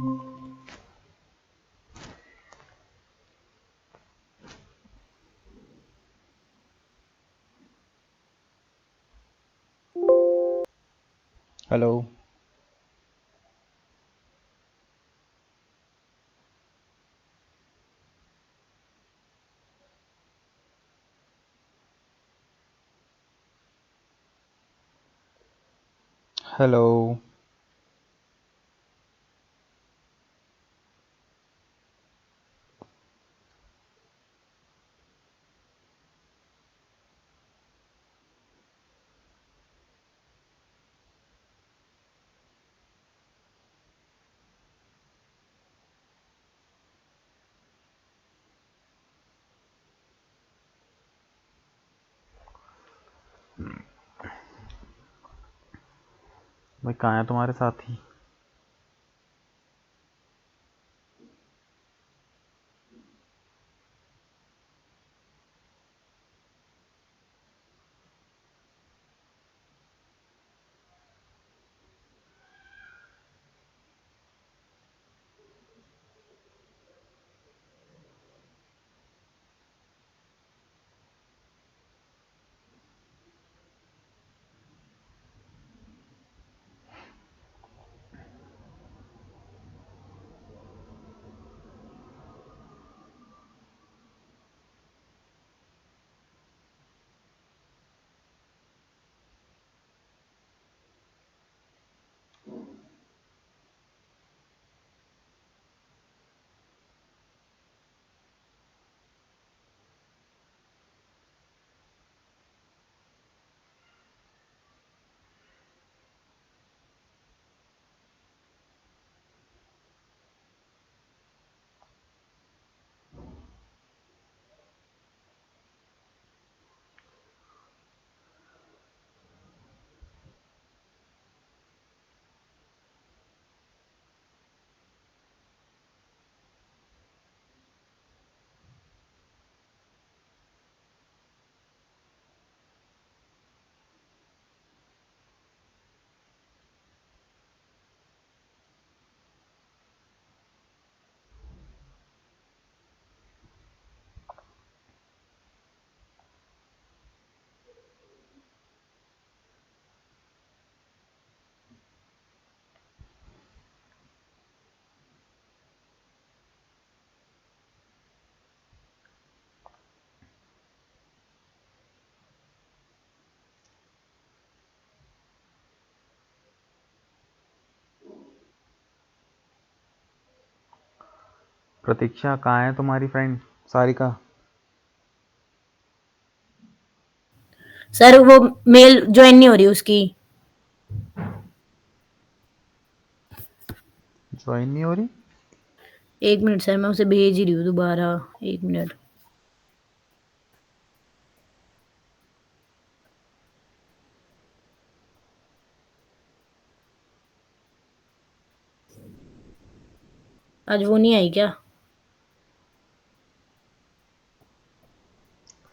Hello. Hello. भाई कहाँ है तुम्हारे साथी? प्रतीक्षा कहाँ है तुम्हारी फ्रेंड सारिका? सर वो मेल ज्वाइन नहीं हो रही उसकी। ज्वाइन नहीं हो रही? 1 मिनट सर, मैं उसे भेज ही रही हूँ दोबारा। 1 मिनट। आज वो नहीं आई क्या?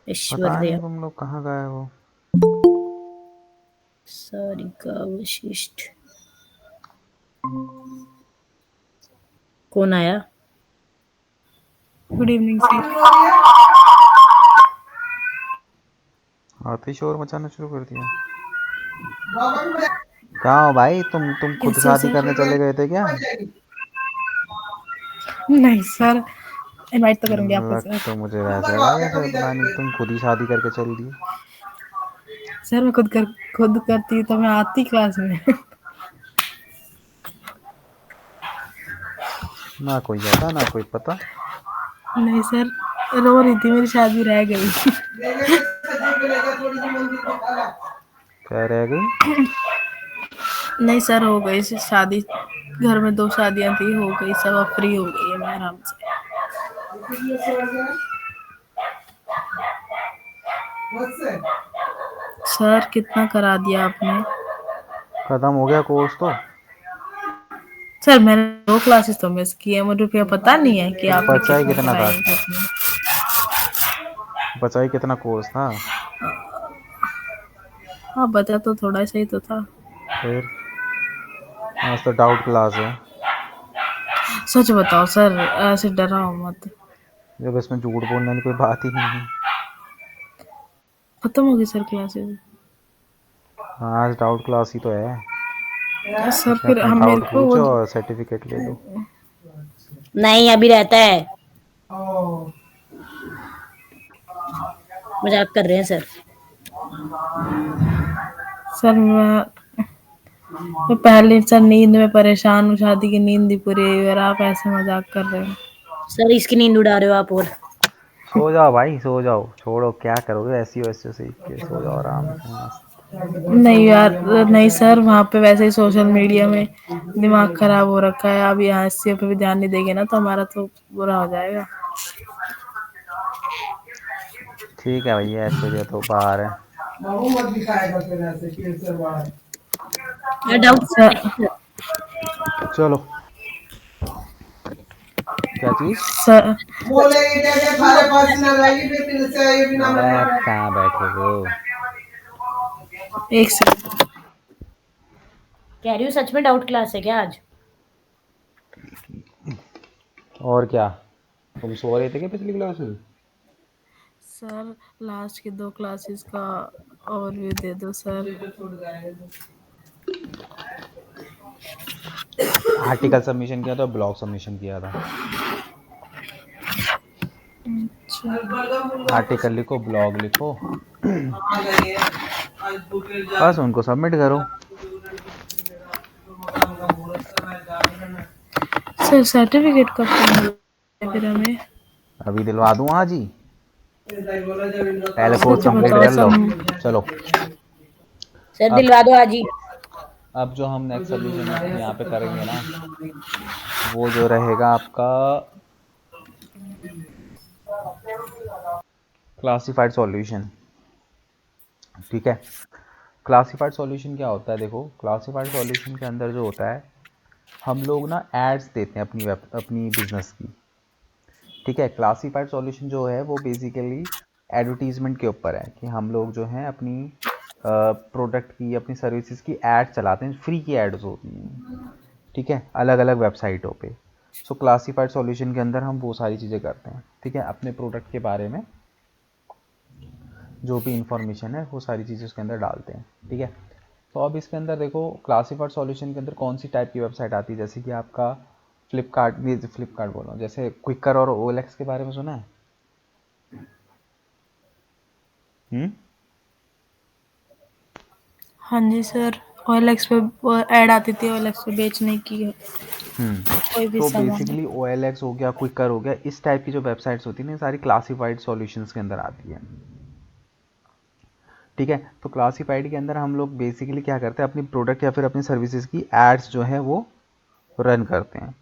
पता नहीं ऐश्वर्या। तुम लोग कहाँ गए हो। सारिका वशिष्ठ। कौन आया? Good evening sir. आते ही शोर मचाना शुरू कर दिया। कहाँ हो भाई? तुम खुद यस यस शादी सर। करने चले गए थे क्या? नहीं सर, इनवाइट तो करूंगी आपको लग सर। तो मुझे वैसे रहा जैसे पता नहीं तुम खुद ही शादी करके चल दिए। सर मैं खुद करती तो मैं आती क्लास में। ना कोई अता ना कोई पता। नहीं सर, रो रही थी, मेरी शादी रह गई। क्या रह गई? नहीं सर, हो गई शादी। घर में 2 शादियां थी, हो गई सब, अब फ्री हो गई है मैं आराम से। सर कितना करा दिया आपने? खत्म हो गया कोर्स तो। सर मैंने 2 क्लासेस तो मिस की है, मुझे रुपया पता नहीं है कि तो आपने बचा ही कितना कितना था? कराया है कितना। बचा ही कितना कोर्स था? हाँ बता तो थोड़ा सा ही तो था। फिर आज तो डाउट क्लास है। सच बताओ सर, ऐसे डराओ मत। जब इसमें झूठ बोलने वाली कोई बात ही नहीं है। खत्म होगी सर क्लासेस? हाँ, आज डाउट क्लास ही तो है। सर इसमें फिर अपने हम मेरे डाउट को वो पूछो और सर्टिफिकेट ले लो। नहीं, अभी रहता है। मजाक कर रहे हैं सर। सर मैं पहले सर नींद में परेशान हूँ, शादी की नींद ही पूरी हुई और आप ऐसे मजाक कर रहे हो। सर इसकी नींद उड़ा रहे हो आप। और सो जाओ भाई, सो जाओ, छोड़ो क्या करोगे, ऐसी वैसे सीख के सो जाओ आराम से मस्त। नहीं यार, नहीं सर, वहाँ पे वैसे ही सोशल मीडिया में दिमाग खराब हो रखा है। अब यहाँ इस पे भी ध्यान नहीं देंगे ना तो हमारा तो बुरा हो जाएगा। ठीक है भैया, ऐश्वर्या तो बाहर है। डाउट सर चलो। क्या चीज? सर कहाँ बैठे हो? एक सेकंड। कह रही हूँ, सच में डाउट क्लास है क्या आज? और क्या, तुम सो रहे थे क्या पिछली क्लास में? सर लास्ट की 2 क्लासेस का ओवरव्यू दे दो सर। आर्टिकल सबमिशन किया था, ब्लॉग सबमिशन किया था। आर्टिकल लिखो, ब्लॉग लिखो, बस उनको सबमिट करो। सर सर्टिफिकेट कब मिलेगा फिर हमें? अभी दिलवा दूँ आज ही, पहले कोर्स सच कंप्लीट बताओ कर लो। सर। चलो। सर अब दिलवा दो आज ही। अब जो हम नेक्स्ट सबमिशन यहाँ पे करेंगे ना, वो जो रहेगा आपका क्लासिफाइड सॉल्यूशन। ठीक है। क्लासिफाइड सॉल्यूशन क्या होता है? देखो, क्लासिफाइड सॉल्यूशन के अंदर जो होता है, हम लोग ना एड्स देते हैं अपनी बिजनेस की। ठीक है। क्लासिफाइड सॉल्यूशन जो है वो बेसिकली एडवर्टीजमेंट के ऊपर है कि हम लोग जो हैं अपनी प्रोडक्ट की, अपनी सर्विसेज की ऐड चलाते हैं, फ्री की एड्स होती हैं। ठीक है, अलग अलग वेबसाइटों पे। सो क्लासिफाइड सॉल्यूशन के अंदर हम वो सारी चीज़ें करते हैं। ठीक है, अपने प्रोडक्ट के बारे में जो भी इंफॉर्मेशन है वो सारी चीज़ें उसके अंदर डालते हैं। ठीक है। तो अब इसके अंदर देखो, क्लासिफाइड सॉल्यूशन के अंदर कौन सी टाइप की वेबसाइट आती है, जैसे कि आपका फ्लिपकार्ट बोल रहा हूँ, जैसे क्विकर और OLX के बारे में सुना है? हाँ जी सर, OLX पे ऐड आती थी, OLX पे बेचने की कोई भी तो सामान। बेसिकली OLX हो गया, क्विकर हो गया, इस टाइप की जो वेबसाइट्स होती है ना, सारी क्लासिफाइड सॉल्यूशंस के अंदर आती है। ठीक है। तो क्लासिफाइड के अंदर हम लोग बेसिकली क्या करते हैं, अपनी प्रोडक्ट या फिर अपनी सर्विसेज की एड्स जो है वो रन करते हैं।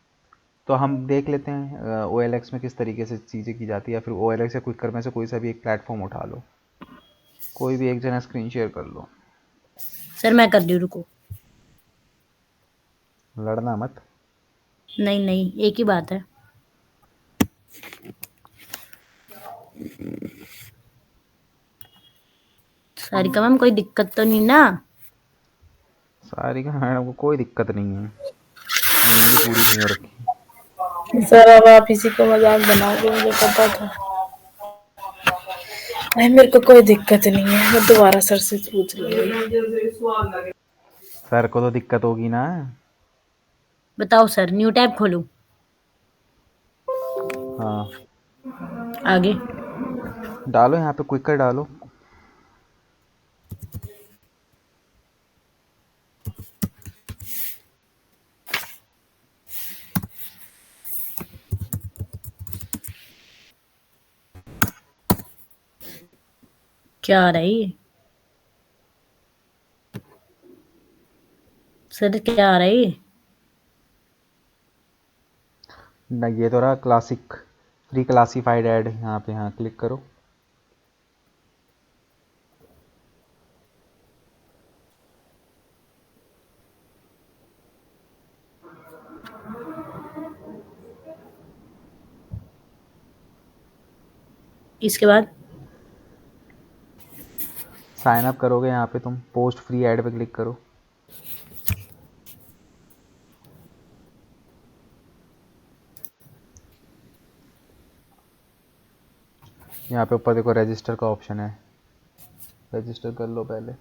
तो हम देख लेते हैं OLX में किस तरीके से चीज़ें की जाती है, या फिर OLX या क्विकर में से कोई सा भी एक प्लेटफॉर्म उठा लो, कोई भी एक जना स्क्रीन शेयर कर लो। सर मैं कर रही हूँ, रुको। लड़ना मत। नहीं नहीं, एक ही बात है। सारिका मैम, कोई दिक्कत तो नहीं ना? सारिका मैडम को कोई दिक्कत नहीं है, नींद भी पूरी नहीं हो रखी। सर अब आप इसी को मजाक बनाओगे, मुझे पता था। नहीं, मेरे को कोई दिक्कत नहीं है, मैं दोबारा सर से पूछ लूंगी। सर को तो दिक्कत होगी ना। बताओ सर, न्यू टैब खोलूं? हाँ, आगे। डालो यहाँ पे क्विकर डालो। क्या आ रहा है ये? सर क्या आ रहा है ये? ना, ये तो रहा क्लासिक फ्री क्लासिफाइड ऐड, यहाँ पे हाँ क्लिक करो। इसके बाद? साइन अप करोगे, यहाँ पे तुम पोस्ट फ्री ऐड पे क्लिक करो। यहाँ पे ऊपर देखो रजिस्टर का ऑप्शन है, रजिस्टर कर लो पहले।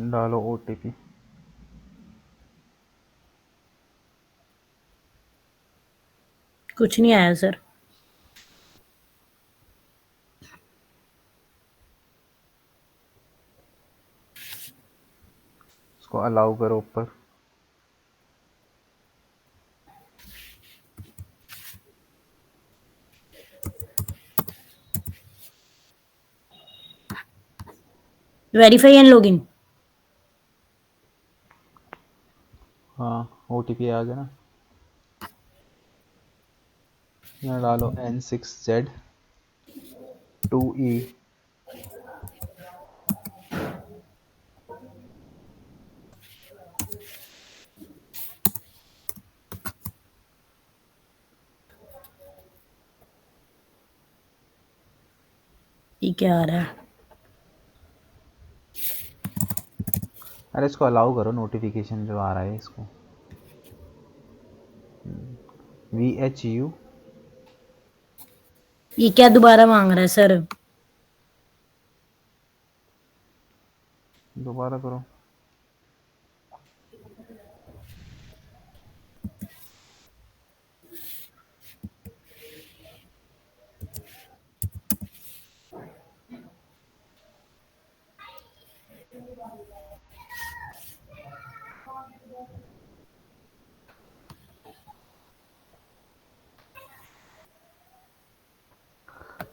डालो OTP। कुछ नहीं आया सर। इसको अलाउ करो ऊपर। Verify and login. हाँ OTP आ गया ना, यहाँ डालो N6Z2E। ये क्या आ रहा है? अरे इसको अलाउ करो, नोटिफिकेशन जो आ रहा है इसको। VHU। ये क्या दोबारा मांग रहा है सर? दोबारा करो।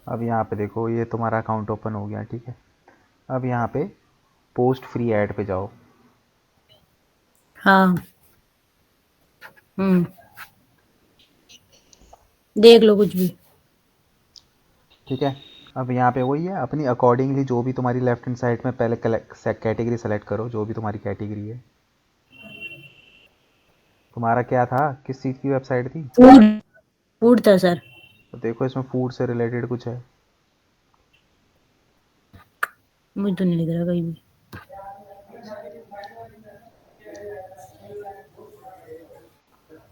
अब यहाँ पे देखो, ये तुम्हारा अकाउंट ओपन हो गया, ठीक है। अब यहाँ पे पोस्ट फ्री ऐड पे जाओ। हाँ। देख लो कुछ भी। ठीक है। अब यहाँ पे वही है, अपनी अकॉर्डिंगली जो भी तुम्हारी लेफ्ट हैंड साइड में पहले कैटेगरी सेलेक्ट करो, जो भी तुम्हारी कैटेगरी है। तुम्हारा क्या था, किस चीज़ की वेबसाइट थी? फूड। फूड था सर। तो देखो इसमें फूड से रिलेटेड कुछ है। मुझे तो नहीं लग रहा कहीं भी।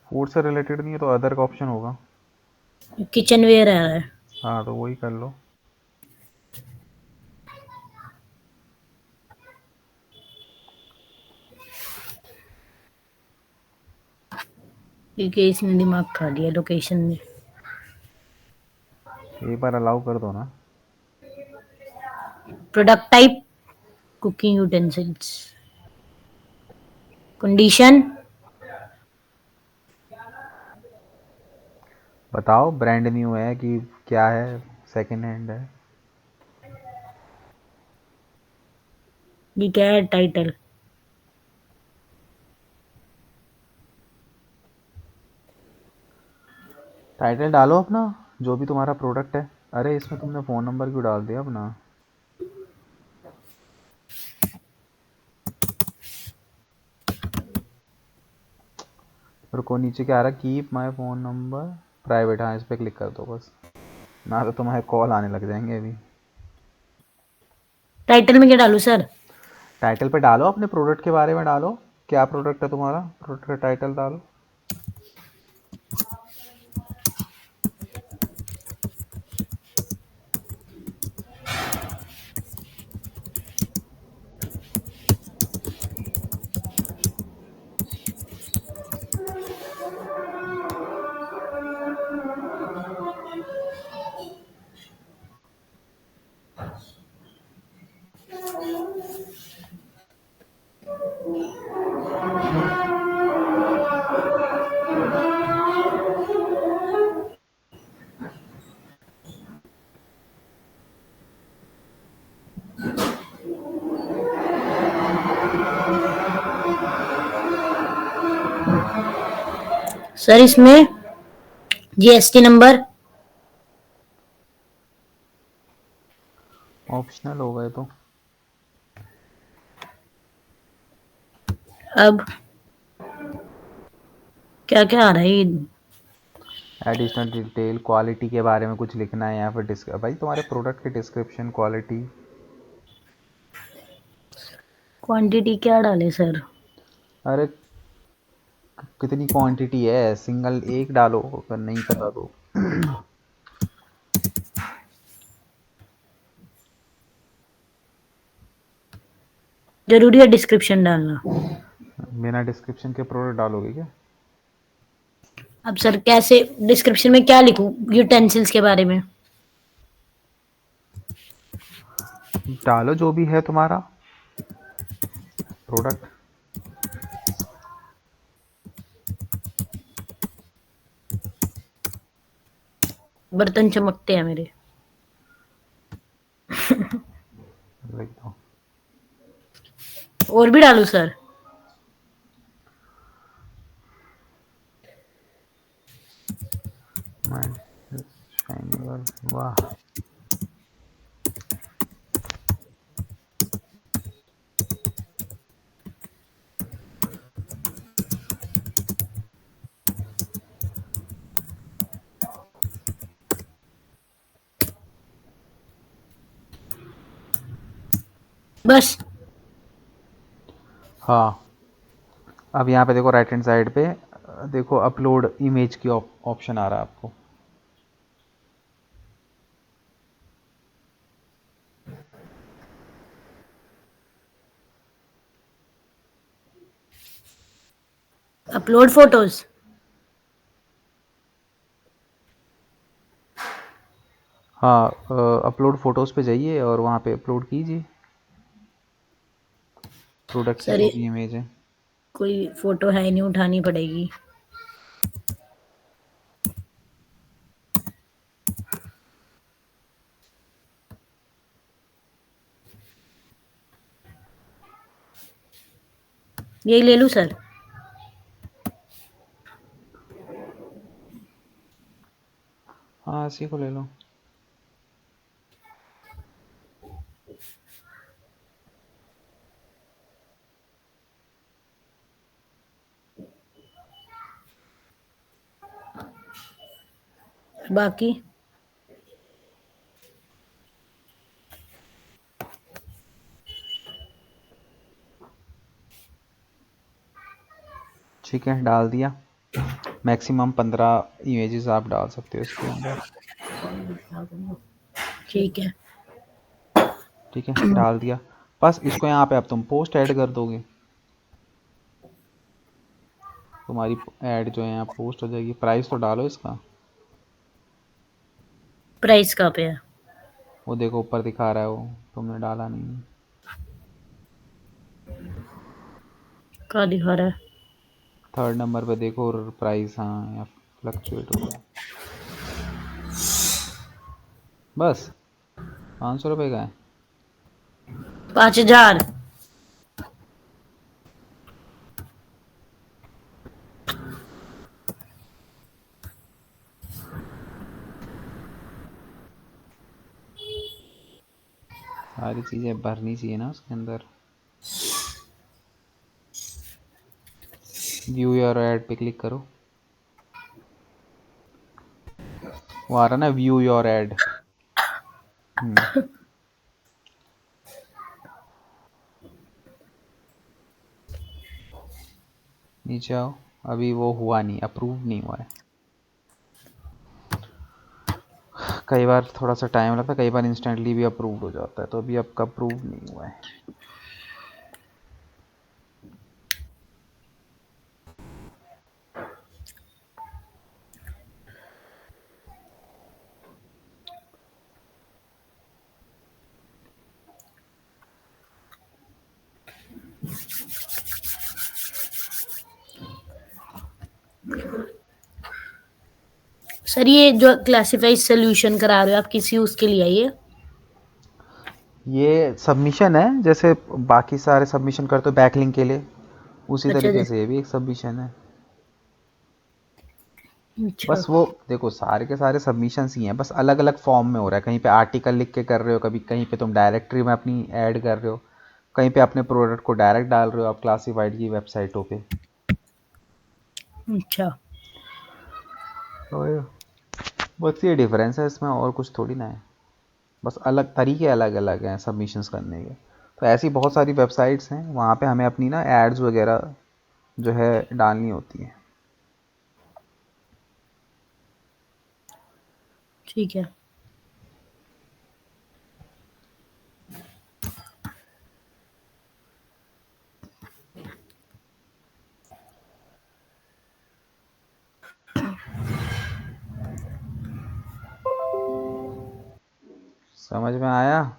फूड से रिलेटेड नहीं है तो अदर का ऑप्शन होगा। किचन वेयर आ रहा है। हाँ तो वही कर लो। क्योंकि इसने दिमाग खा लिया लोकेशन में। एक बार अलाउ कर दो ना। Product type cooking utensils. Condition बताओ ब्रांड न्यू है कि क्या है, सेकंड हैंड है? ये क्या है? टाइटल टाइटल डालो अपना, जो भी तुम्हारा प्रोडक्ट है। अरे इसमें तुमने फ़ोन नंबर क्यों डाल दिया अपना? रुको, नीचे क्या आ रहा है, keep my phone number private. हाँ इस पर क्लिक कर दो बस, ना तो तुम्हारे कॉल आने लग जाएंगे अभी। टाइटल में क्या डालूं सर? टाइटल पे डालो, अपने प्रोडक्ट के बारे में डालो, क्या प्रोडक्ट है तुम्हारा, प्रोडक्ट का टाइटल डालो। सर इसमें जीएसटी नंबर ऑप्शनल हो गए तो अब क्या क्या आ रहा है ये? एडिशनल डिटेल, क्वालिटी के बारे में कुछ लिखना है या फिर भाई तुम्हारे प्रोडक्ट की डिस्क्रिप्शन, क्वालिटी। क्वांटिटी क्या डाले सर? अरे कितनी क्वांटिटी है, सिंगल एक डालो, अगर नहीं पता तो। जरूरी है डिस्क्रिप्शन डालना? बिना डिस्क्रिप्शन के प्रोडक्ट डालोगे क्या? अब सर कैसे डिस्क्रिप्शन में क्या लिखूं यूटेंसिल्स के बारे में? डालो जो भी है तुम्हारा प्रोडक्ट। बर्तन चमकते हैं मेरे। लिख दो। और भी डालू सर? शाइनिंग, वाह। बस? हाँ, अब यहाँ पे देखो राइट हैंड साइड पे देखो अपलोड इमेज की ऑप्शन आ रहा है आपको। Upload photos? हाँ, अपलोड फोटोज़ पे जाइए और वहाँ पे अपलोड कीजिए प्रोडक्ट की सर जो ये भी इमेज है। कोई फोटो है नहीं, उठानी पड़ेगी। यही ले लूं सर? हाँ, इसी को ले लो। बाकी ठीक है, डाल दिया। मैक्सिमम 15 इमेजेस आप डाल सकते हो इसके अंदर। ठीक है। ठीक है, डाल दिया। बस इसको यहाँ पे अब तुम पोस्ट ऐड कर दोगे, तुम्हारी ऐड जो है यहाँ पोस्ट हो जाएगी। प्राइस तो डालो इसका। प्राइस कहाँ पे है? वो देखो ऊपर दिखा रहा है, वो तुमने डाला नहीं है। कहाँ दिखा रहा है? थर्ड नंबर पे देखो, और प्राइस, हाँ यहाँ फ्लक्चुएट हो रहा है। बस 500 रुपये का है। 5000? सारी चीज़ें भरनी चाहिए ना उसके अंदर। व्यू योर ऐड पे क्लिक करो, वो आ रहा ना व्यू योर ऐड। नीचे आओ, अभी वो हुआ नहीं, अप्रूव नहीं हुआ है। कई बार थोड़ा सा टाइम लगता है, कई बार इंस्टेंटली भी अप्रूव हो जाता है, तो अभी आपका अप्रूव नहीं हुआ है। सर ये जो क्लासिफाइड सोल्यूशन करा रहे हो आप, किसी उसके लिए है ये सबमिशन है, जैसे बाकी सारे सबमिशन करते हो बैकलिंक के लिए, उसी अच्छा तरीके जी। से ये भी एक सबमिशन है। अच्छा। बस वो देखो सारे के सारे सबमिशंस ही हैं, बस अलग अलग फॉर्म में हो रहा है। कहीं पे आर्टिकल लिख के कर रहे हो, कभी कहीं पे तुम डायरेक्टरी में अपनी ऐड कर रहे हो, कहीं पे अपने प्रोडक्ट को डायरेक्ट डाल रहे हो आप क्लासिफाइड की वेबसाइटों पे। अच्छा। और बस ये डिफरेंस है इसमें, और कुछ थोड़ी ना है। बस अलग तरीके अलग अलग हैं सबमिशंस करने के। तो ऐसी बहुत सारी वेबसाइट्स हैं, वहाँ पे हमें अपनी ना एड्स वगैरह जो है डालनी होती है। ठीक है। समझ में आया?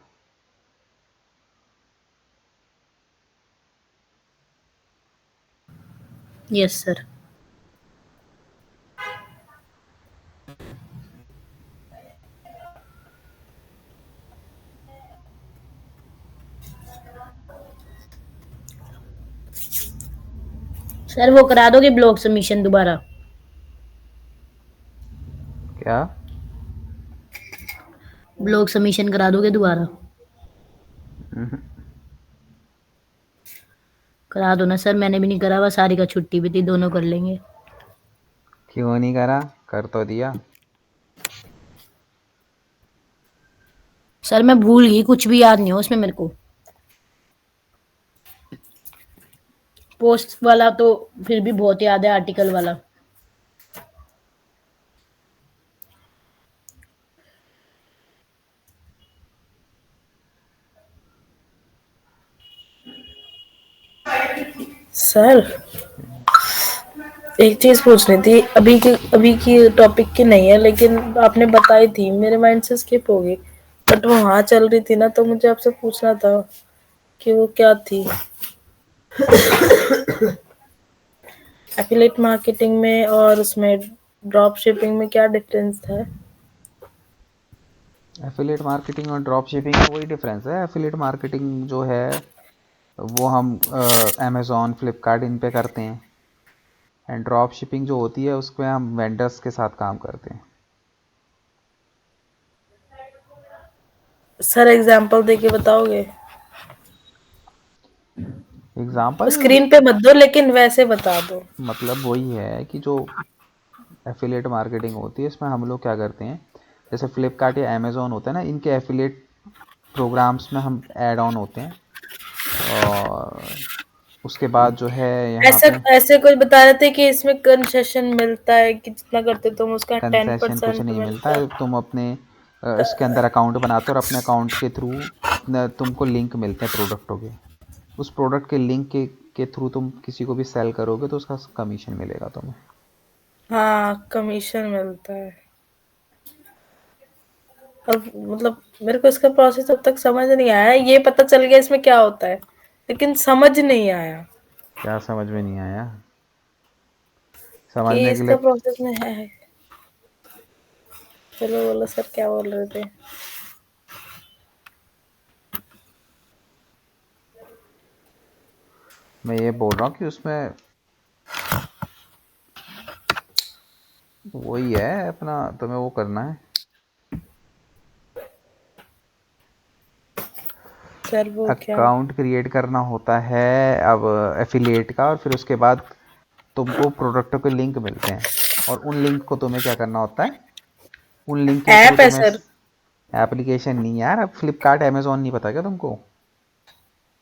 Yes sir. सर वो करा दोगे ब्लॉग सबमिशन दोबारा? क्या? ब्लॉग सबमिशन करा दोगे दोबारा? करा दो ना सर, मैंने भी नहीं करा हुआ, सारी का छुट्टी भी थी, दोनों कर लेंगे। क्यों नहीं करा? कर तो दिया। सर मैं भूल गई, कुछ भी याद नहीं हो उसमें मेरे को। पोस्ट वाला तो फिर भी बहुत याद है, आर्टिकल वाला। सर एक चीज पूछनी थी, अभी की टॉपिक की नहीं है, लेकिन आपने बताई थी, मेरे माइंड से स्किप हो गई, बट वो वहां चल रही थी ना, तो मुझे आपसे पूछना था कि वो क्या थी। एफिलिएट मार्केटिंग में और उसमें ड्रॉप शिपिंग में क्या डिफरेंस है? एफिलिएट मार्केटिंग और ड्रॉप शिपिंग में वही डिफरेंस है। एफिलिएट मार्केटिंग जो है वो हम अमेज़ॉन फ्लिपकार्ट इन पे करते हैं, एंड ड्रॉप शिपिंग जो होती है उसमें हम वेंडर्स के साथ काम करते हैं। सर एग्जांपल देके बताओगे? एग्जाम्पल स्क्रीन पे मत दो, लेकिन वैसे बता दो। मतलब वही है कि जो एफिलिएट मार्केटिंग होती है इसमें हम लोग क्या करते हैं, जैसे फ्लिपकार्ट या अमेज़ॉन होता है ना, इनके एफिलिएट प्रोग्राम्स में हम ऐड ऑन होते हैं, और उसके बाद जो है यहाँ ऐसा पे ऐसे कोई बता रहे थे कि इसमें कंसेशन मिलता है, कि जितना करते तुम उसका टेन कंसेशन कुछ परसेंट नहीं मिलता मिलता है। तुम अपने इसके अंदर अकाउंट बनाते हो और अपने अकाउंट के थ्रू तुमको लिंक मिलते हैं प्रोडक्टों के। उस प्रोडक्ट के लिंक के थ्रू तुम किसी को भी सेल करोगे तो उसका कमीशन मिलेगा तुम्हें। हाँ, कमीशन मिलता है। अब मतलब मेरे को इसका प्रोसेस अब तक समझ नहीं आया, ये पता चल गया इसमें क्या होता है, लेकिन समझ नहीं आया क्या समझ में नहीं आया? कि समझने के इसका लिए प्रोसेस में है। चलो बोलो सर, क्या बोल रहे थे? मैं ये बोल रहा हूँ कि उसमें वही है अपना, तुम्हें वो करना है, सर वो क्या? अकाउंट क्रिएट करना होता है अब एफिलिएट का, और फिर उसके बाद तुमको प्रोडक्टों के लिंक मिलते हैं, और उन लिंक को तुम्हें क्या करना होता है, उन लिंक के थ्रू ऐप है तुम्हें सर? एप्लीकेशन नहीं यार, अब फ्लिपकार्ट अमेज़ॉन नहीं पता क्या तुमको?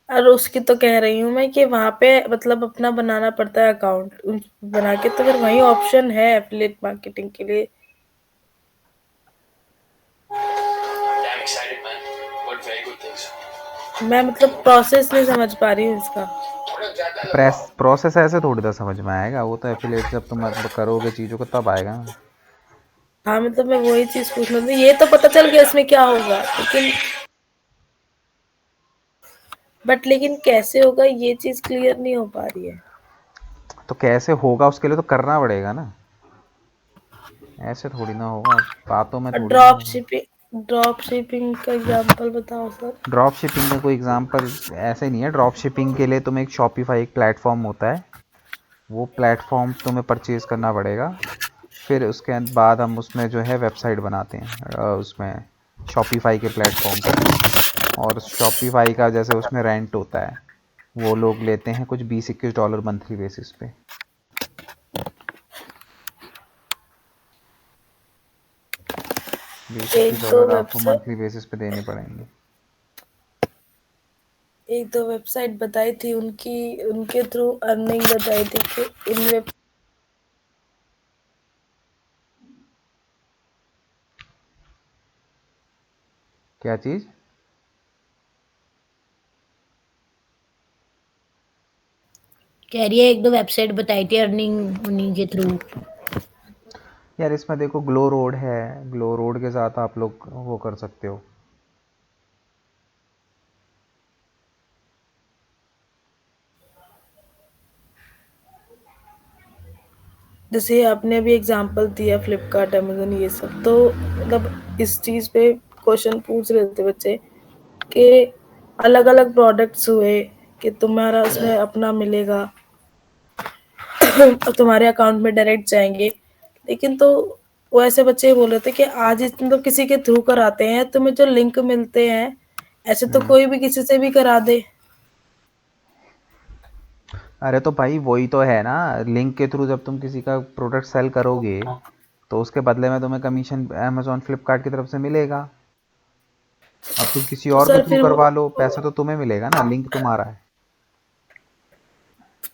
और उसकी तो कह रही हूँ मैं कि वहां पे मतलब अपना बनाना पड़ता है अकाउंट बना के, तो फिर वही ऑप्शन है एफिलिएट मार्केटिंग के लिए। Damn excited, man. But very good things. मैं मतलब प्रोसेस नहीं समझ पा रही हूँ इसका। प्रोसेस ऐसे थोड़ी ना समझ में आएगा, वो तो एफिलिएट जब तुम मतलब करोगे चीज़ों को तब आएगा ना। हाँ मतलब मैं वही चीज पूछ रही थी, ये तो पता चल गया इसमें क्या होगा, लेकिन कैसे होगा ये चीज क्लियर नहीं हो पा रही है। तो कैसे होगा उसके लिए तो करना पड़ेगा ना, ऐसे थोड़ी ना होगा, बातों में और थोड़ी ना होगा। ड्रॉप शिपिंग का एग्जांपल बताओ सर। ड्रॉप शिपिंग का कोई एग्जांपल ऐसे नहीं है। ड्रॉप शिपिंग के लिए तुम्हें एक शॉपिफाई एक प्लेटफॉर्म होता है, वो प्लेटफॉर्म तुम्हें परचेज करना पड़ेगा, फिर उसके बाद हम उसमें जो है वेबसाइट बनाते हैं उसमें शॉपिफाई के प्लेटफॉर्म पे। और शॉपिफाई का जैसे उसमें रेंट होता है, वो लोग लेते हैं कुछ $20-21 मंथली बेसिस पे। बीस एक इक्कीस दो डॉलर आपको वेबसाइट मंथली बेसिस पे देने पड़ेंगे। एक दो वेबसाइट बताई थी उनकी, उनके थ्रू अर्निंग बताई थी कि इन वेब क्या चीज़? कह रही है एक दो वेबसाइट बताई थी अर्निंग उन्हीं के थ्रू। यार इसमें देखो ग्लो रोड है, ग्लो रोड के साथ आप लोग वो कर सकते हो। जैसे आपने अभी एग्जांपल दिया फ्लिपकार्ट अमेजन ये सब, तो मतलब इस चीज पे क्वेश्चन पूछ रहे थे बच्चे कि अलग अलग प्रोडक्ट्स हुए कि तुम्हारा उसमें अपना मिलेगा और तुम्हारे अकाउंट में डायरेक्ट जाएंगे, लेकिन तो वो ऐसे बच्चे बोल रहे थे कि आज तो किसी के थ्रू कराते हैं, तुम्हें जो लिंक मिलते हैं ऐसे तो कोई भी किसी से भी करा दे। अरे तो भाई वही तो है ना, लिंक के थ्रू जब तुम किसी का प्रोडक्ट सेल करोगे तो उसके बदले में तुम्हें कमीशन अमेजोन फ्लिपकार्ट की तरफ से मिलेगा। अब तुम किसी तो और के सर थ्रू फिर करवा लो, पैसा तो तुम्हें मिलेगा ना, लिंक तुम्हारा है।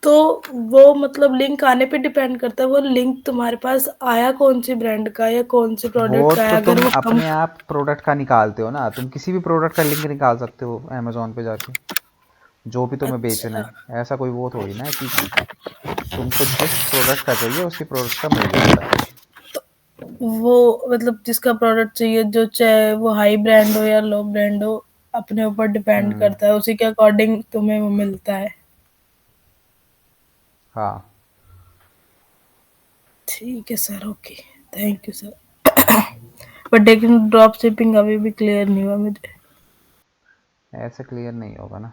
तो वो मतलब लिंक आने पे डिपेंड करता है, वो लिंक तुम्हारे पास आया कौन सी ब्रांड का या कौन सी प्रोडक्ट वो का तो है, अगर तुम वो कम। अपने आप प्रोडक्ट का निकालते हो ना, तुम किसी भी प्रोडक्ट का लिंक निकाल सकते हो अमेजोन पे जाके, जो भी तुम्हें बेचना अच्छा, है। ऐसा कोई वो थोड़ी ना है कि तुमको जिस प्रोडक्ट का चाहिए उसी प्रोडक्ट का मिल जाता है। वो मतलब जिसका प्रोडक्ट चाहिए, जो चाहे वो हाई ब्रांड हो या लो ब्रांड हो, अपने ऊपर डिपेंड हम्म। करता है, उसी के अकॉर्डिंग तुम्हें वो मिलता है। हाँ। ठीक है sir, okay, thank you sir. But लेकिन ड्रॉप शिपिंग अभी भी क्लियर नहीं हुआ मुझे। ऐसे क्लियर नहीं होगा ना।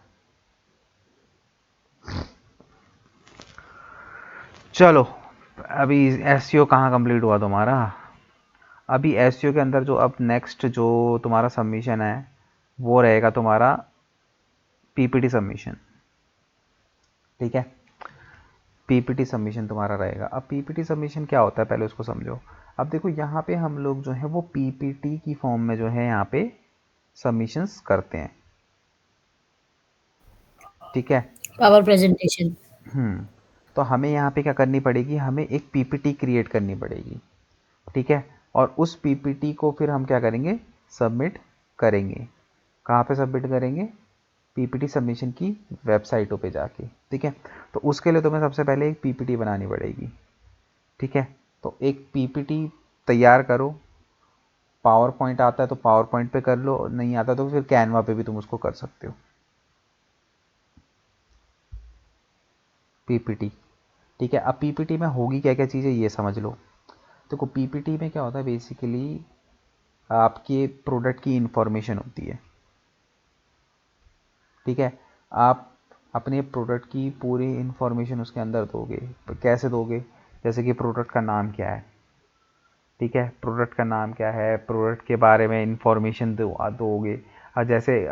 चलो, अभी एसईओ कहाँ कंप्लीट हुआ तुम्हारा? अभी एसईओ के अंदर जो अब नेक्स्ट जो तुम्हारा सबमिशन है वो रहेगा तुम्हारा पीपीटी सबमिशन। ठीक है, पीपीटी सबमिशन तुम्हारा रहेगा। अब पीपीटी सबमिशन क्या होता है पहले उसको समझो। अब देखो यहाँ पे हम लोग जो है वो पीपीटी की फॉर्म में जो है यहाँ पे सबमिशंस करते हैं। ठीक है। Power presentation. तो हमें यहाँ पे क्या करनी पड़ेगी, हमें एक पीपीटी क्रिएट करनी पड़ेगी। ठीक है। और उस पीपीटी को फिर हम क्या करेंगे, सबमिट करेंगे। कहाँ पे सबमिट करेंगे? पीपीटी सबमिशन की वेबसाइटों पे जाके। ठीक है। तो उसके लिए तुम्हें सबसे पहले एक पीपीटी बनानी पड़ेगी। ठीक है। तो एक पीपीटी तैयार करो। पावर पॉइंट आता है तो पावर पॉइंट पे कर लो, नहीं आता तो फिर कैनवा पे भी तुम उसको कर सकते हो पीपीटी। ठीक है। अब पीपीटी में होगी क्या क्या चीज़ें ये समझ लो। देखो पीपीटी में क्या होता है बेसिकली, आपके प्रोडक्ट की इंफॉर्मेशन होती है। ठीक है। आप अपने प्रोडक्ट की पूरी इंफॉर्मेशन उसके अंदर दोगे। कैसे दोगे? जैसे कि प्रोडक्ट का नाम क्या है। ठीक है, प्रोडक्ट का नाम क्या है, प्रोडक्ट के बारे में इंफॉर्मेशन दोगे। और जैसे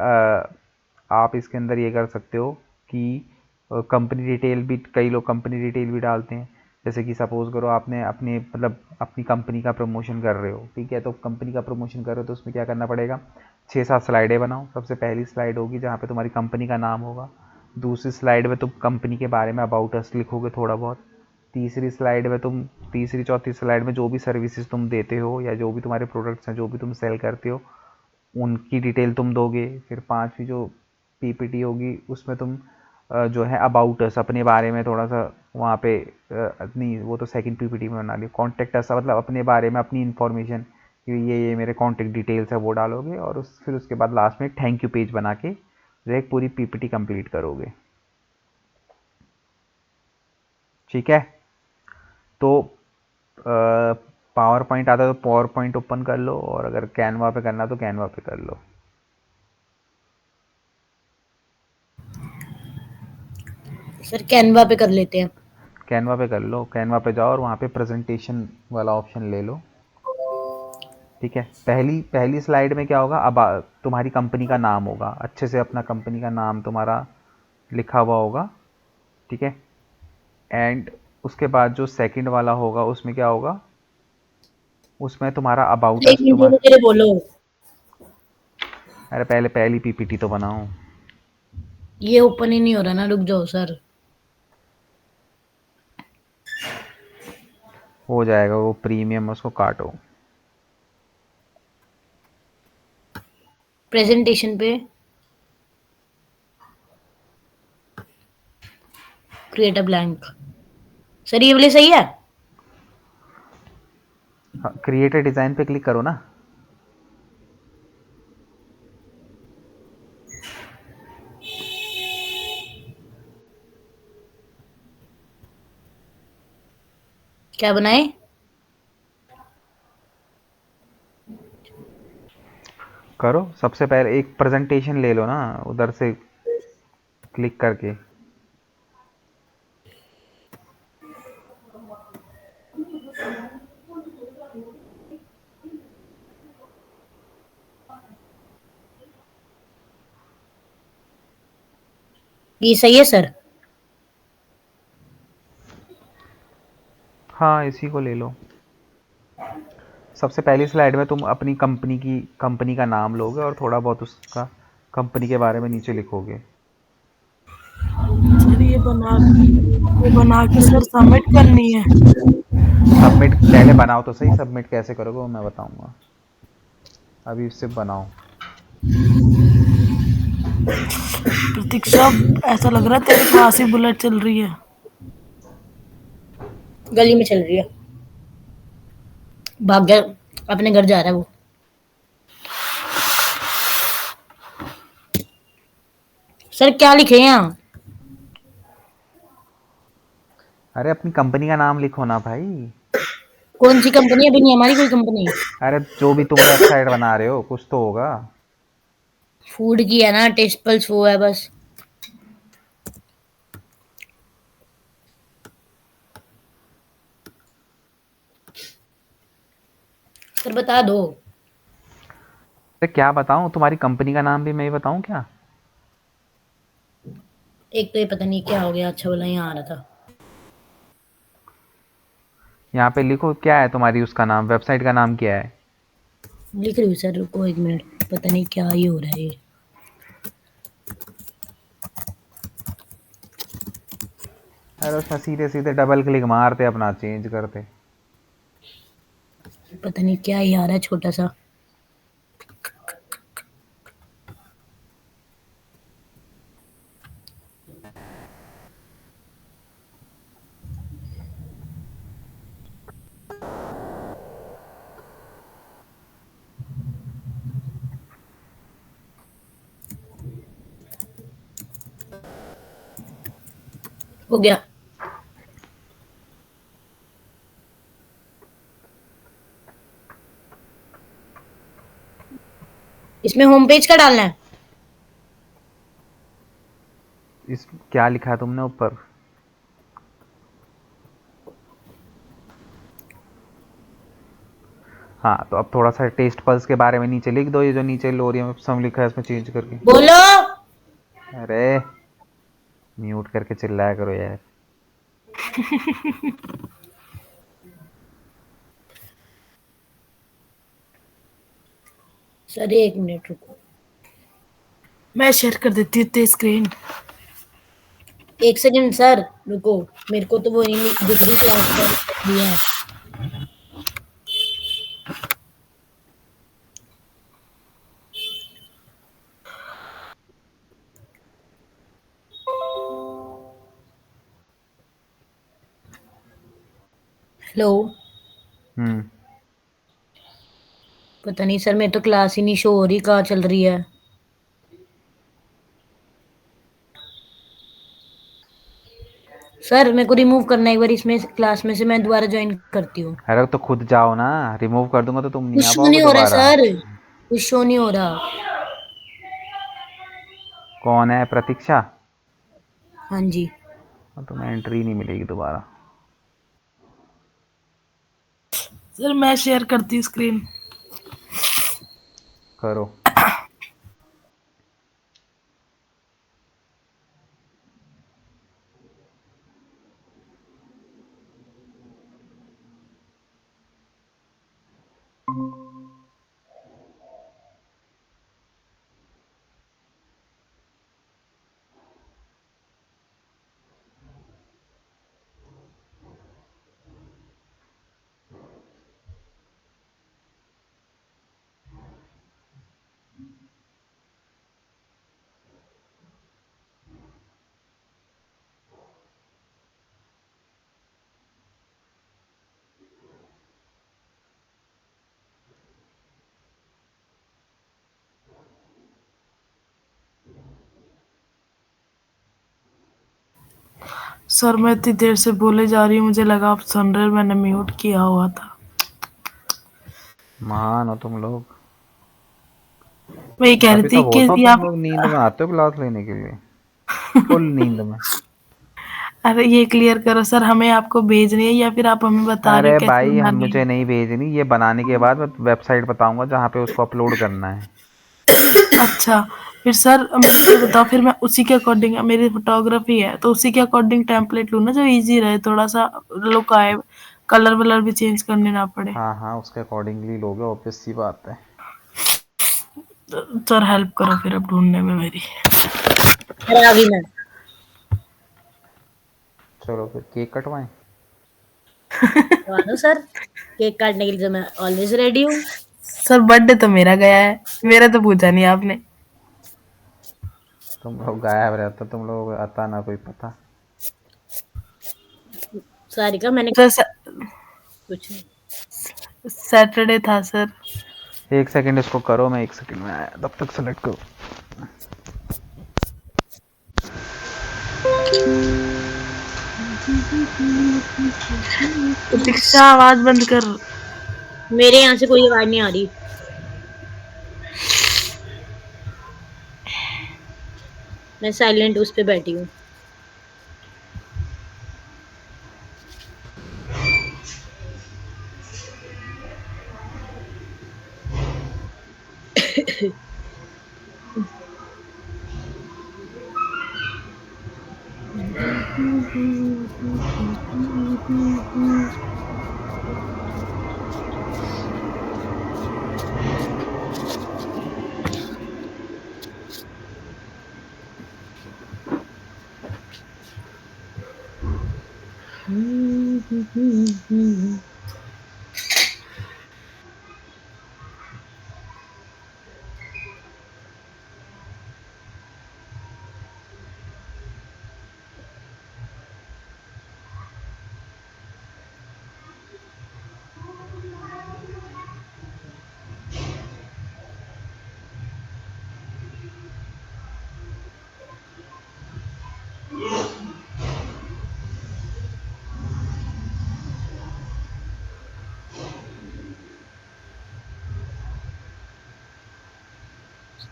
आप इसके अंदर ये कर सकते हो कि कंपनी डिटेल भी, कई लोग कंपनी डिटेल भी डालते हैं। जैसे कि सपोज़ करो आपने अपने मतलब अपनी कंपनी का प्रमोशन कर रहे हो। ठीक है, तो कंपनी का प्रमोशन कर रहे हो तो उसमें क्या करना पड़ेगा, 6-7 स्लाइडें बनाओ। सबसे पहली स्लाइड होगी जहाँ पे तुम्हारी कंपनी का नाम होगा। दूसरी स्लाइड में तुम कंपनी के बारे में अबाउट अस लिखोगे थोड़ा बहुत। तीसरी स्लाइड में तुम, तीसरी चौथी स्लाइड में जो भी सर्विसेज तुम देते हो या जो भी तुम्हारे प्रोडक्ट्स हैं, जो भी तुम सेल करते हो, उनकी डिटेल तुम दोगे। फिर पांचवी जो पीपीटी होगी उसमें तुम जो है अबाउट अस, अपने बारे में थोड़ा सा वहाँ पे नहीं, वो तो सेकंड पीपीटी में बना लियो। कॉन्टेक्ट अस मतलब अपने बारे में अपनी इन्फॉर्मेशन कि ये मेरे कॉन्टेक्ट डिटेल्स है वो डालोगे। और फिर उसके बाद लास्ट में थैंक यू पेज बना के जो एक पूरी पीपीटी कंप्लीट करोगे। ठीक है। तो पावर पॉइंट आता है तो पावर पॉइंट ओपन कर लो, और अगर कैनवा पे करना तो कैनवा पे कर लो। सर कैनवा पे कर लेते हैं। कैनवा पे कर लो, कैनवा पे जाओ और वहाँ पे प्रेजेंटेशन वाला ऑप्शन ले लो। ठीक है, पहली पहली स्लाइड में क्या होगा, अब तुम्हारी कंपनी का नाम होगा, अच्छे से अपना कंपनी का नाम तुम्हारा लिखा हुआ होगा। ठीक है, एंड उसके बाद जो सेकंड वाला होगा उसमें क्या होगा, उसमें तुम्हारा अबाउट एक अस मिनट तुम्हारा। मेरे बोलो, अरे पहले पहली पीपीटी तो बनाओ। ये ओपन ही नहीं हो रहा ना, रुक जाओ सर। हो जाएगा वो प्रीमियम, उसको काटो। प्रेजेंटेशन पे क्रिएट अ ब्लैंक। सर ये वाली सही है? क्रिएट डिज़ाइन पे क्लिक करो ना। क्या बनाए? करो, सबसे पहले एक प्रेजेंटेशन ले लो ना उधर से क्लिक करके। ये सही है सर? हाँ, इसी को ले लो। सबसे पहली स्लाइड में तुम अपनी कंपनी का नाम लोगे और थोड़ा बहुत उसका कंपनी के बारे में नीचे लिखोगे। सर ये बना के सर सबमिट करनी है। सबमिट पहले बनाओ तो सही, सबमिट कैसे करोगे वो मैं बताऊंगा, अभी सिर्फ बनाओ। प्रतीक्षा, ऐसा लग रहा है तेरे पास ही बुलेट चल रही है। गली में चल रही है, भाग गया, अपने घर जा रहा है वो। सर क्या लिखे हैं यहाँ? अरे अपनी कंपनी का नाम लिखो ना भाई। कौन सी कंपनी? अभी नहीं हमारी कोई कंपनी। अरे जो भी तुम वेबसाइट बना रहे हो कुछ तो होगा। फूड की है ना, टेस्ट पल्स वो है बस। सर बता दो। अरे क्या बताऊं, तुम्हारी कंपनी का नाम भी मैं ही बताऊं क्या? एक तो ये पता नहीं क्या हो गया, अच्छा वाला यहाँ आ रहा था। यहाँ पे लिखो क्या है तुम्हारी उसका नाम, वेबसाइट का नाम क्या है। लिख रही हूँ सर, रुको एक मिनट, पता नहीं क्या ही हो रहा है ये। अरे उसमें सीधे सीधे डबल क्लिक मारते अपना चेंज करते। पता नहीं क्या ही आ रहा है छोटा सा। हो गया। इसमें होम पेज का डालना है? इस क्या लिखा है तुमने ऊपर? हाँ तो अब थोड़ा सा टेस्ट पल्स के बारे में नीचे लिख दो, ये जो नीचे लोरियम सम लिखा है इसमें चेंज करके। बोलो। अरे म्यूट करके चिल्लाया करो यार। सर एक मिनट रुको, मैं शेयर कर देती हूँ तेरी स्क्रीन। एक सेकंड सर रुको, मेरे को तो वो नहीं दिख रही, ट्रांसफर कर दिया है। हेलो। हम्म। पता नहीं सर, मेरी तो क्लास ही नहीं शो हो रही, कहाँ चल रही है। सर मेरे को रिमूव करना है एक बार इसमें, क्लास में से मैं दोबारा ज्वाइन करती हूँ। अरे तो खुद जाओ ना, रिमूव कर दूंगा तो तुम नहीं कुछ आ शो पाओगे नहीं हो रहा दोबारा। सर, कुछ शो नहीं हो रहा। कौन है, प्रतीक्षा? हाँ जी। तुम्हें एंट्री नहीं मिलेगी दोबारा। सर मैं शेयर करती हूँ स्क्रीन। करो। सर मैं इतनी देर से बोले जा रही हूँ, मुझे लगा आप सुन रहे हो, मैंने म्यूट किया हुआ था। महान हो तुम लोग। मैं ये कह रही तभी थी तो कि बोलता हूँ या तुम लोग नींद में आते हो क्लास लेने के लिए, फुल नींद में। अरे ये क्लियर करो सर, हमें आपको भेजनी है या फिर आप हमें बता रहे हो अरे कैसे भाई हम बनानी मुझे है? नहीं भेजनी, ये बनाने के बाद मैं वेबसाइट बताऊंगा जहाँ पे उसको अपलोड करना है। अच्छा, फिर सर मुझे ये बताओ, फिर मैं उसी के अकॉर्डिंग, मेरी फोटोग्राफी है तो उसी के अकॉर्डिंग टेम्पलेट लूँ ना, जो इजी रहे, थोड़ा सा लुक आए, कलर वलर भी चेंज करने ना पड़े। हाँ हाँ, उसके अकॉर्डिंगली लोगे, ऑब्वियस सी बात है। सर हेल्प करो फिर अब ढूंढने में मेरी। अरे आ गई मैं। चलो फिर केक कटवाएं। तो आ दो सर, केक काटने के लिए तो मैं ऑलवेज रेडी हूँ। सर बर्थडे तो मेरा गया है, मेरा तो पूछा नहीं आपने। तुम लोग गायब रहते, तुम लोग आता ना कोई पता। सारिका मैंने सर कुछ नहीं। सैटरडे था सर। एक सेकंड इसको करो, मैं एक सेकंड में आया, तब तक सेलेक्ट करो। प्रतीक्षा आवाज बंद कर। मेरे यहाँ से कोई आवाज नहीं आ रही, मैं साइलेंट उस पे बैठी हूँ।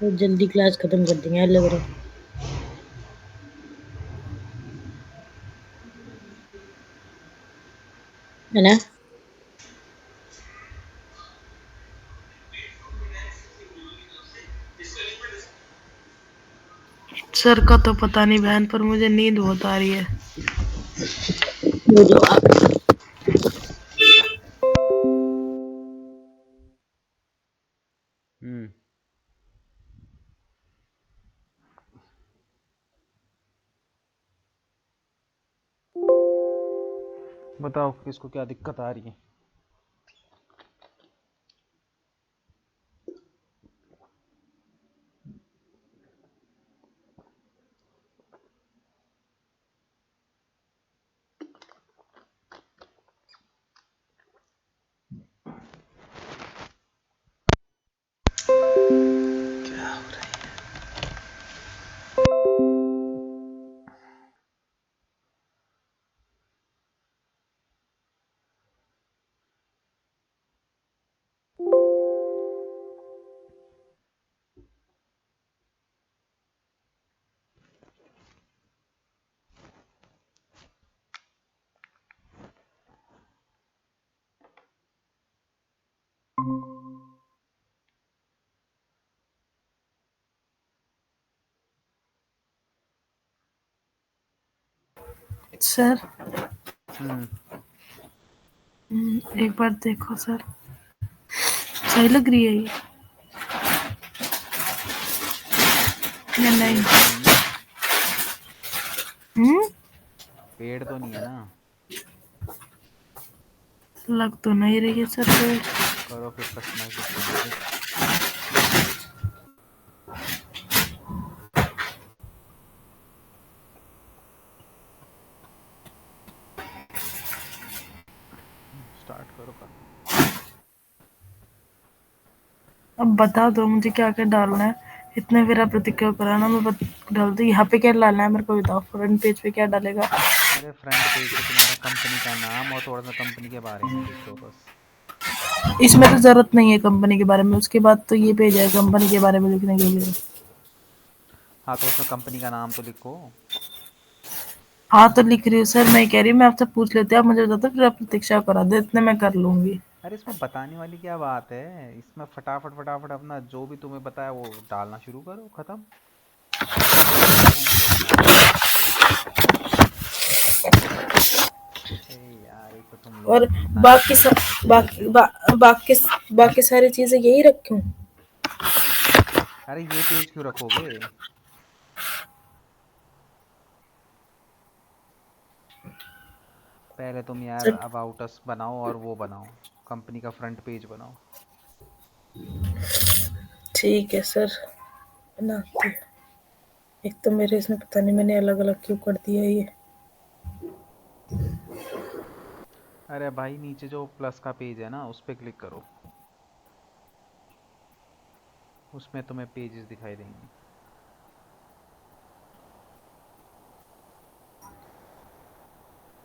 तो जल्दी क्लास खत्म कर देंगे लग रहा है। है ना? सर का तो पता नहीं बहन, पर मुझे नींद बहुत आ रही है। वो जो आप हम्म। बताओ किसको क्या दिक्कत आ रही है। सर हम्म एक बार देखो सर, सही लग रही है ये या नहीं? पेड़ तो नहीं है, हम्म, पेड़ तो नहीं है ना। लग तो नहीं रही है सर कोई। करो फिर कस्टमाइज डिस्प्ले फिर। स्टार्ट करो करना। अब बता दो मुझे क्या क्या डालना है, इतने मेरा प्रतिक्रिया कराना, डाल दूँ यहाँ पे क्या डालना है मेरे को बताओ, फ्रंट पेज पे क्या डालेगा? अरे फ्रंट पेज पे तुम्हारा कंपनी का नाम और थोड़ा सा कंपनी के बारे में लिख दो बस। इसमें तो जरूरत नहीं है कंपनी के बारे में, उसके बाद तो ये पेज है कंपनी के बारे में लिखने के लिए। हाँ तो उसमें कंपनी का नाम तो लिखो। हाँ तो लिख रही हूँ सर, मैं कह रही हूँ मैं आपसे पूछ लेती, आप मुझे बता दो फिर आप प्रतीक्षा करा दो, इतने मैं कर लूंगी। अरे इसमें बताने वाली क्या बात है, इसमें फटाफट फटाफट अपना जो भी तुम्हें बताया वो डालना शुरू करो, खत्म। इसमें कौन सोचना है। अरे यार एक तो तुम लोग और पता नहीं बाकी क्या सब, क्या सोचते रहते हो। बाकी सारी चीजें यही रखूं? अरे ये पेज क्यों रखोगे। पहले तुम यार सर अबाउट अस बनाओ और वो बनाओ, कंपनी का फ्रंट पेज बनाओ। ठीक है सर, बनाती हूँ। एक तो मेरे इसमें पता नहीं मैंने अलग अलग क्यों कर दिया ये। अरे भाई नीचे जो प्लस का पेज है ना उस पर क्लिक करो, उसमें तुम्हें पेजेस दिखाई देंगे।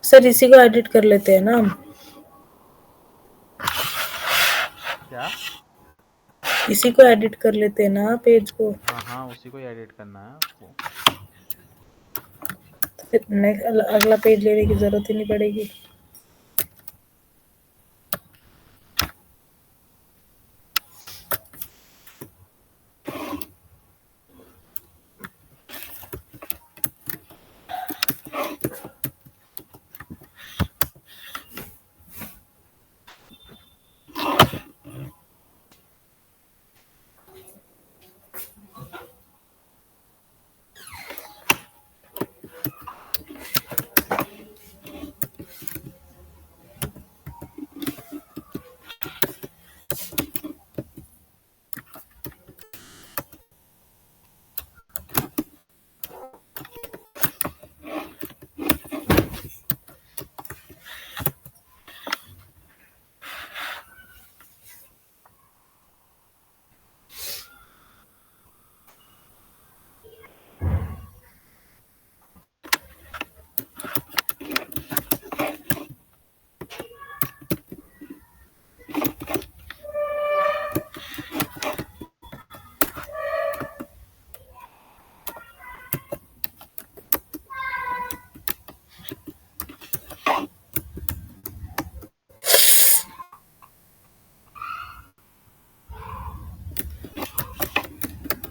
सर इसी को एडिट कर लेते हैं ना हम? क्या। इसी को एडिट कर लेते हैं ना पेज को? हाँ हाँ उसी को ही एडिट करना है आपको। तो फिर नेक्स्ट अगला पेज लेने की जरूरत ही नहीं पड़ेगी।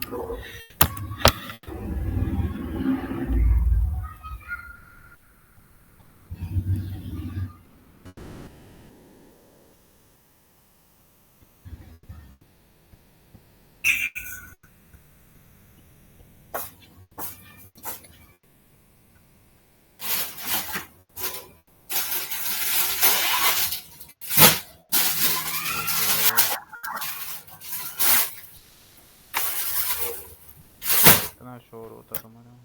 ओहो इतना शोर होता तुम्हारा।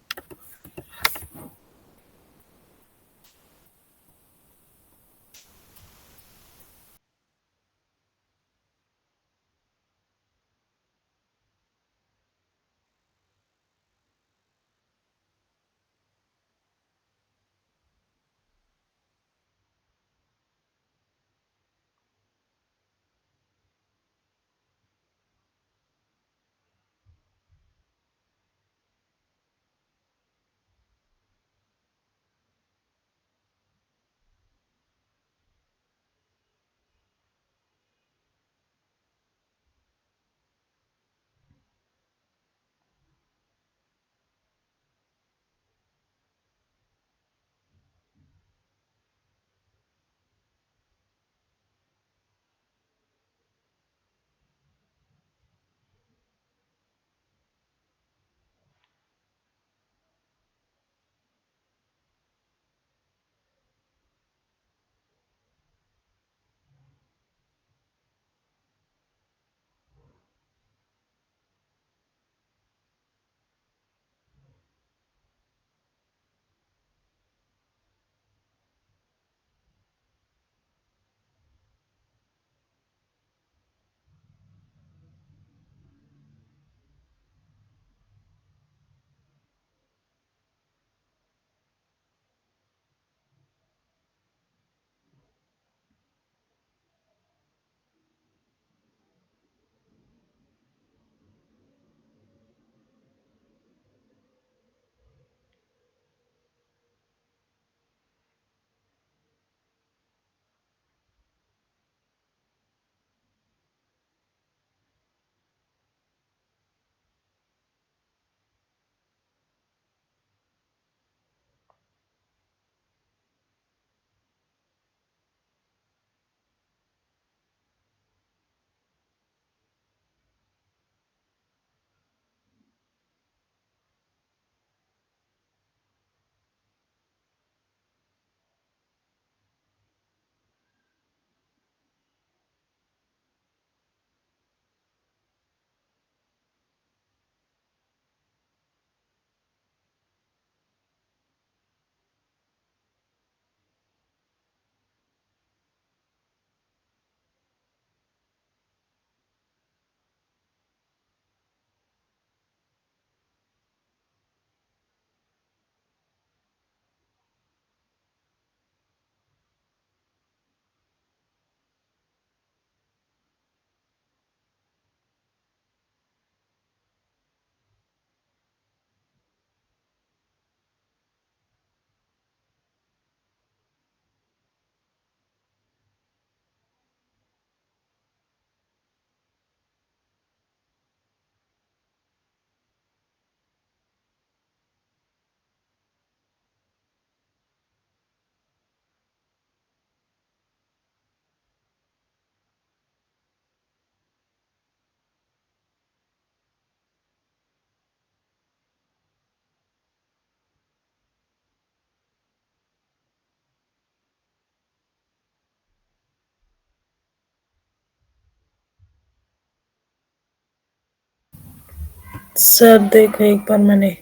सर देखो, एक बार मैंने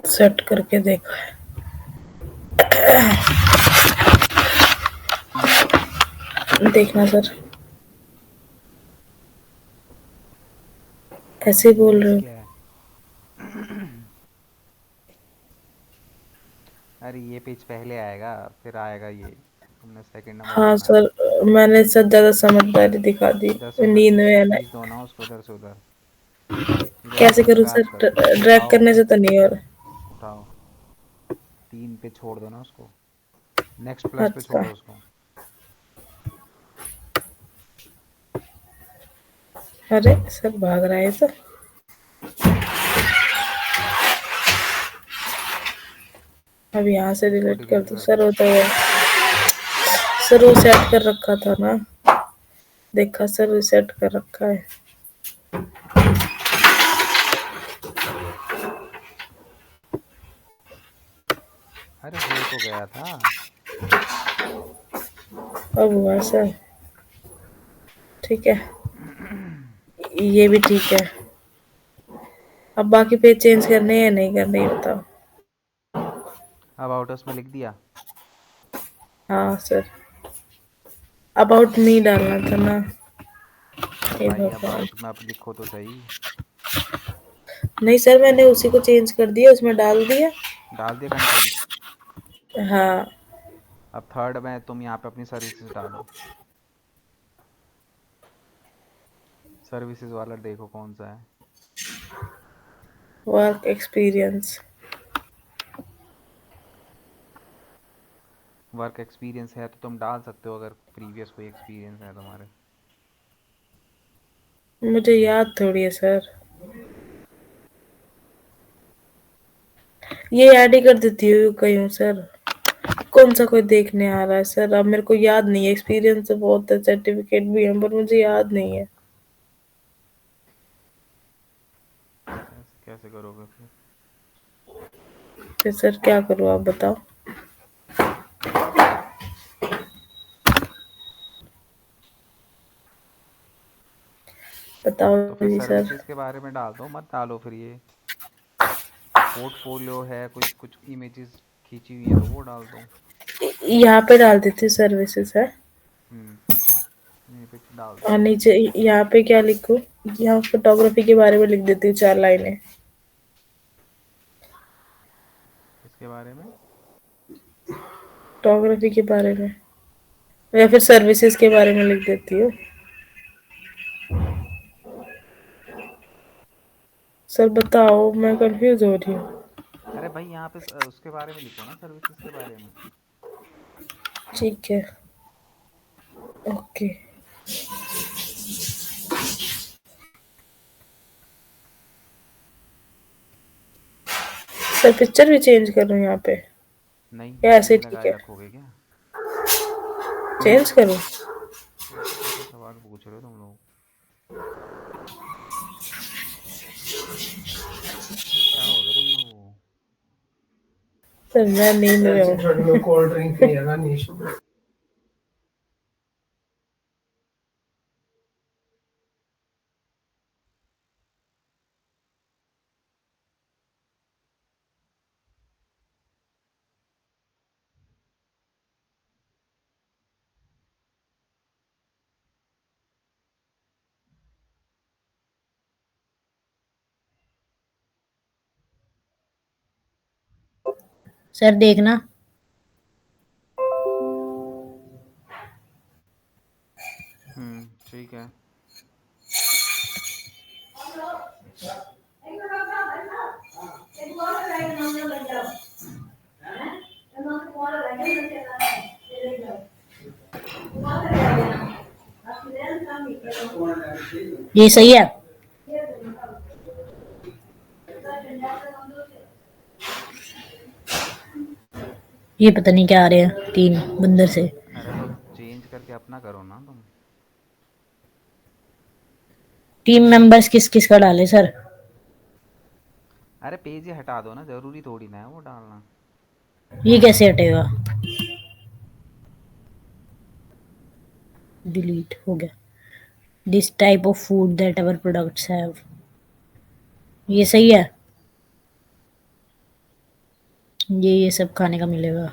सेट करके देखा है। देखना सर, ऐसे ही बोल रहे पेज हो। क्या है? अरे ये पेज पहले आएगा, फिर आएगा ये। तुमने सेकंड नंबर हाँ पढ़ना है। सर, मैंने सर ज्यादा समझदारी दिखा दी, इधर से उधर नींद में है ना। खींच दो ना उसको, इधर से उधर, इधर से कैसे उधर करूँ ड्रैग सर? कर दो, ड्रैग उठाओ करने से तो नहीं हो रहा। उठाओ, 3 पे छोड़ दो ना उसको, नेक्स्ट प्लस पे अच्छा, छोड़ो उसको। अरे सर भाग रहा है तो। अब यहाँ से उसको डिलीट कर डिलीट दो कर सर, दो। वो तो है। सर वो सेट कर रखा था ना, देखा सर, रिसेट कर रखा है। अरे हो तो गया था। अब हुआ सर, ठीक है, ये भी ठीक है। अब बाकी पेज चेंज करने हैं या नहीं करने, ये बताओ। अबाउट अस में लिख दिया। हाँ सर, अबाउट मी डालना था ना। अरे हे भाई भगवान, अबाउट में आप लिखो तो सही। नहीं सर, मैंने उसी को चेंज कर दिया, उसमें डाल दिया। डाल दिया कंटेंट। हाँ, अब थर्ड में तुम यहाँ पे अपनी सर्विसेज डालो, सर्विसेज वाला देखो कौन सा है। Work experience. वर्क एक्सपीरियंस है तो तुम डाल सकते हो, अगर प्रीवियस कोई एक्सपीरियंस है तुम्हारे। मुझे याद थोड़ी है सर, ये ऐड ही कर देती हूँ कहीं हूँ सर। कौन सा कोई देखने आ रहा है सर? अब मेरे को याद नहीं है, एक्सपीरियंस तो बहुत है, सर्टिफिकेट भी है, पर मुझे याद नहीं है। कैसे कैसे करोगे फिर? फिर सर क्या करूँ, आप बताओ। बताओ तो फिर जी सर। सर्विसेज के बारे में डाल दो, मत डालो फिर ये। पोर्टफोलियो है, कोई कुछ इमेजेस खींची हुई है तो वो डाल दो। यहाँ पे डाल देती सर्विसेज है, यहीं पे डाल दो। और नीचे यहाँ पे क्या लिखूँ? यहाँ फोटोग्राफी के बारे में लिख देती हूँ 4 लाइनें। इसके बारे में। फोटोग्राफी के बारे में, या फिर सर्विसेज के बारे में लिख देती हूँ। सर बताओ, मैं कंफ्यूज हो रही हूँ। अरे भाई यहाँ पे उसके बारे में लिखो ना, सर्विसेज के बारे में। ठीक है, ओके। सर पिक्चर भी चेंज कर रहा हूँ यहाँ पे, नहीं, या ऐसे ऐसे ही ठीक लगाए है? रखोगे क्या? चेंज करूँ? ऐसे कैसे सवाल पूछ रहे हो तुम लोग? क्या हो गया तुम लोगों को? सर मैं नींद में हूँ। कोल्ड ड्रिंक पिएगा नीश। सर देखना। ठीक है। ये सही है। ये पता नहीं क्या आ रहे हैं 3 बंदर से। अरे तो चेंज करके अपना करो ना तुम। टीम मेंबर्स किस किस का डाले सर? अरे पेज ही हटा दो ना, जरूरी थोड़ी ना है वो डालना। ये कैसे हटेगा? डिलीट हो गया। This type of food that our products have. ये सही है। ये सब खाने का मिलेगा।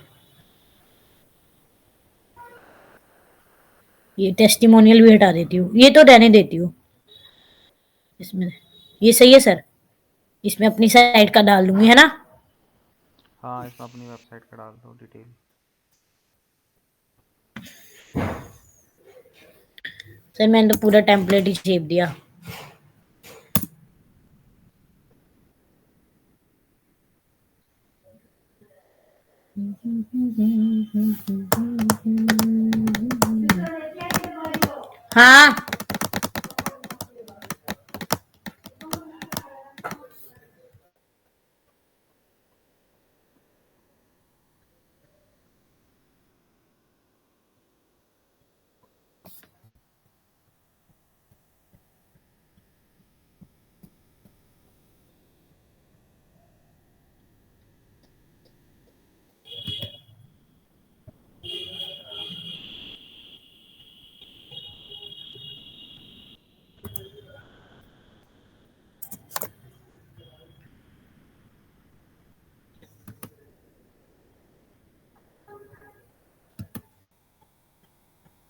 ये टेस्टिमोनियल भी हटा देती हूँ, ये तो रहने देती हूँ इसमें। ये सही है सर, इसमें अपनी साइट का डाल दूंगी, है ना? हाँ, इसमें अपनी वेबसाइट का डाल दो डिटेल। सर मैंने तो पूरा टेम्पलेट ही छेप दिया। हाँ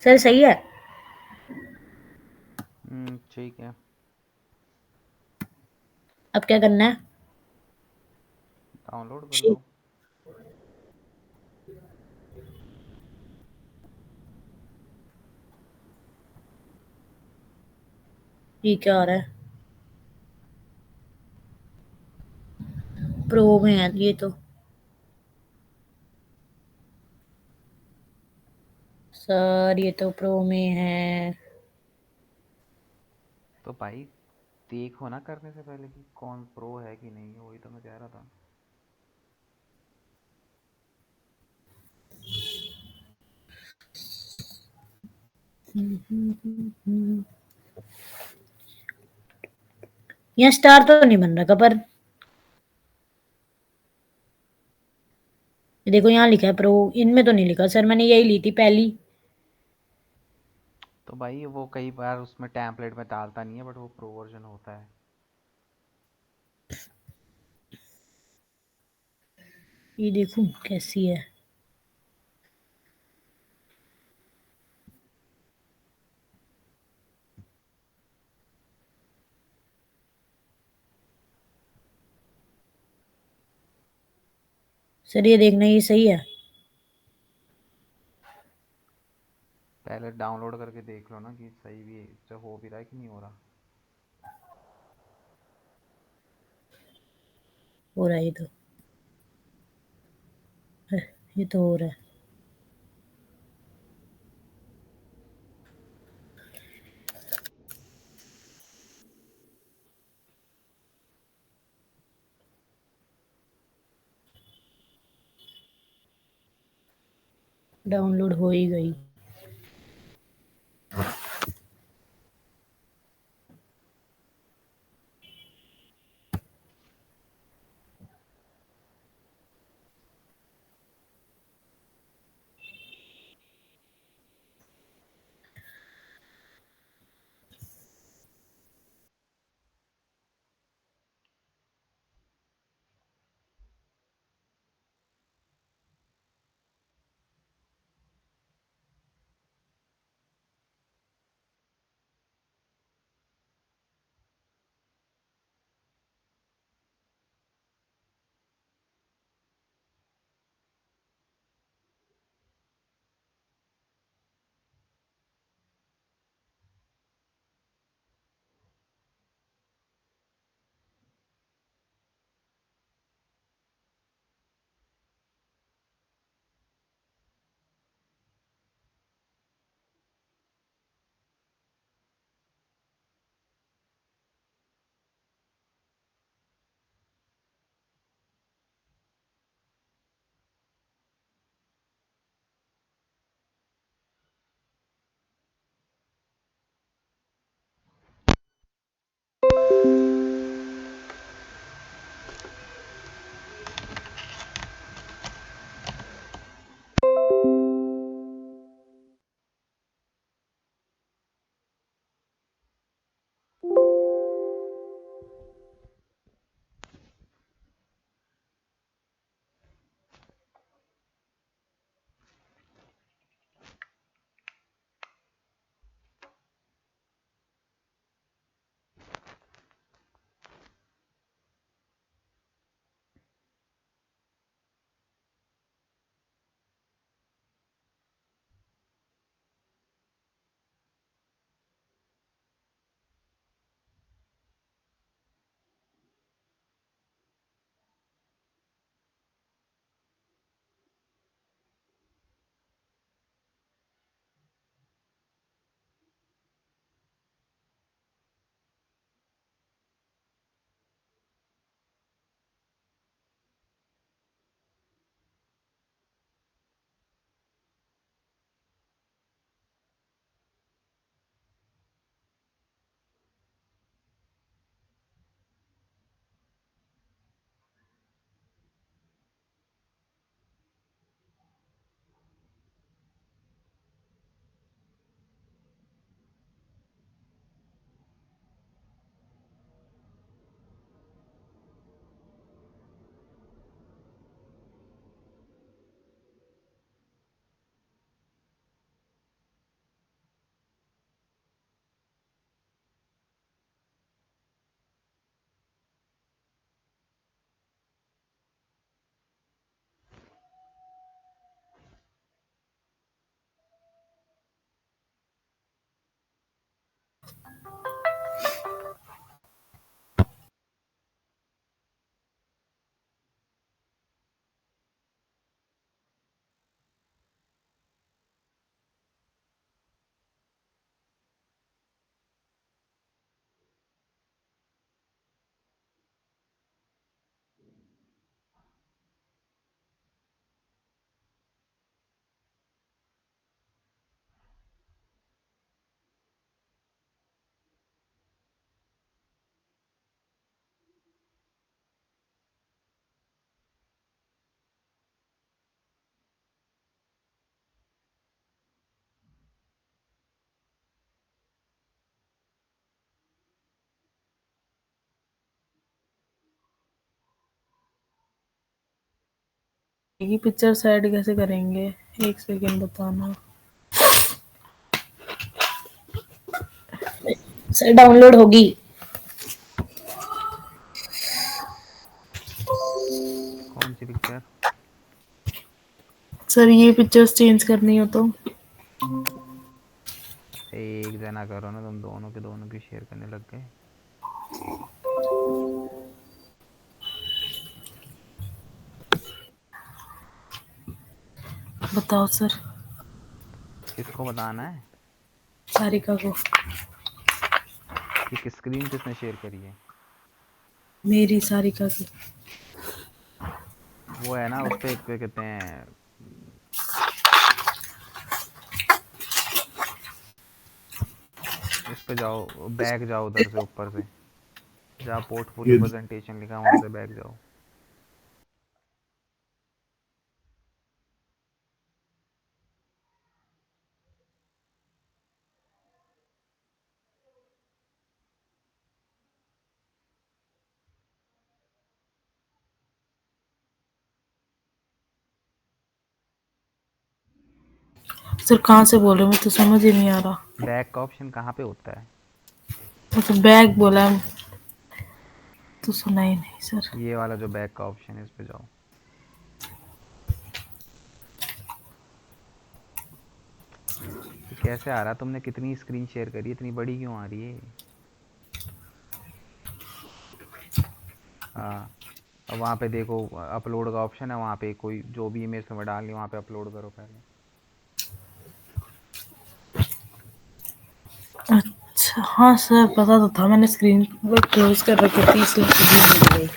सर सही है। ठीक है। अब क्या करना है? डाउनलोड कर लो। ये क्या आ रहा है? प्रो में है ये तो। सर ये तो प्रो में है। तो भाई देखो ना करने से पहले कि कौन प्रो है कि नहीं है, वही तो मैं कह रहा था। यहाँ स्टार तो नहीं बन रखा, पर ये देखो यहाँ लिखा है प्रो, इनमें तो नहीं लिखा सर, मैंने यही ली थी पहली। तो भाई वो कई बार उसमें टेम्पलेट में डालता नहीं है, बट वो प्रो वर्जन होता है। ये देखूं कैसी है। सर ये देखना, ये सही है। पहले डाउनलोड करके देख लो ना कि सही भी जो हो भी रहा है कि नहीं हो रहा। हो रहा है ये तो, ये तो हो रहा है। डाउनलोड हो ही गई। ये पिक्चर ऐड कैसे करेंगे? एक सेकंड बताना। सर डाउनलोड होगी। कौन सी पिक्चर? सर ये पिक्चर्स चेंज करनी हो तो? एक जना करो ना, तुम दोनों के दोनों की शेयर करने लग गए। बताओ सर। किसको बताना है सारिका को। कि स्क्रीन किसने शेयर करी है? मेरी सारिका की। वो है ना उस पे, क्या कहते हैं, इस पे जाओ, बैक जाओ उधर से, ऊपर से जहाँ पोर्टफोलियो प्रेजेंटेशन लिखा है वहाँ से बैक जाओ। सर कहाँ से बोल रहे हो? मुझे तो समझ ही नहीं आ रहा। बैक का ऑप्शन कहाँ पे होता है? तो बैग बोला है, तो सुना ही नहीं सर। ये वाला जो बैक का ऑप्शन है, इस पे जाओ। ये कैसे आ रहा? तुमने कितनी स्क्रीन शेयर करी है? इतनी बड़ी क्यों आ रही है? हाँ, अब वहाँ पे देखो, अपलोड का ऑप्शन है, वहाँ पे कोई जो भी इमेज तुम्हें डालनी है वहाँ पे अपलोड करो पहले। अच्छा हाँ सर, पता तो था, मैंने स्क्रीन क्लोज कर रखी थी इसलिए मुझे भूल गई।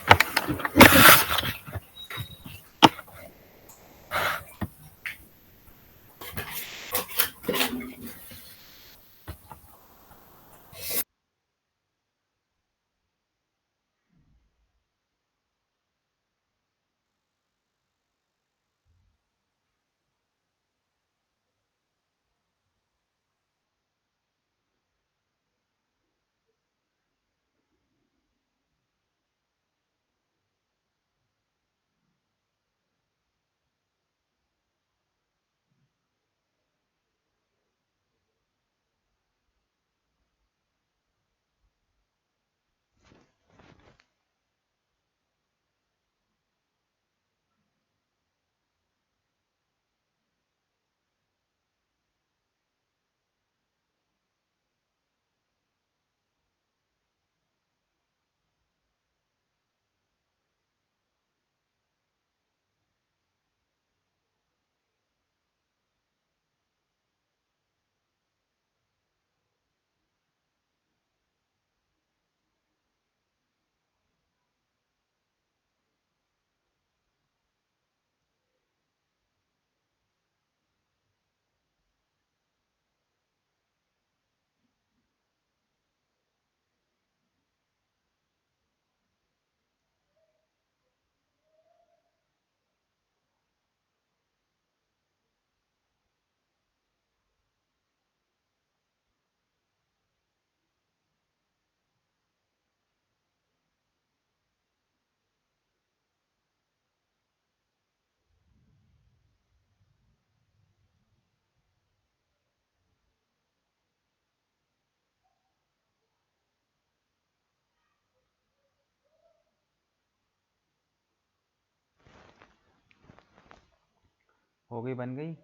हो गई, बन गई?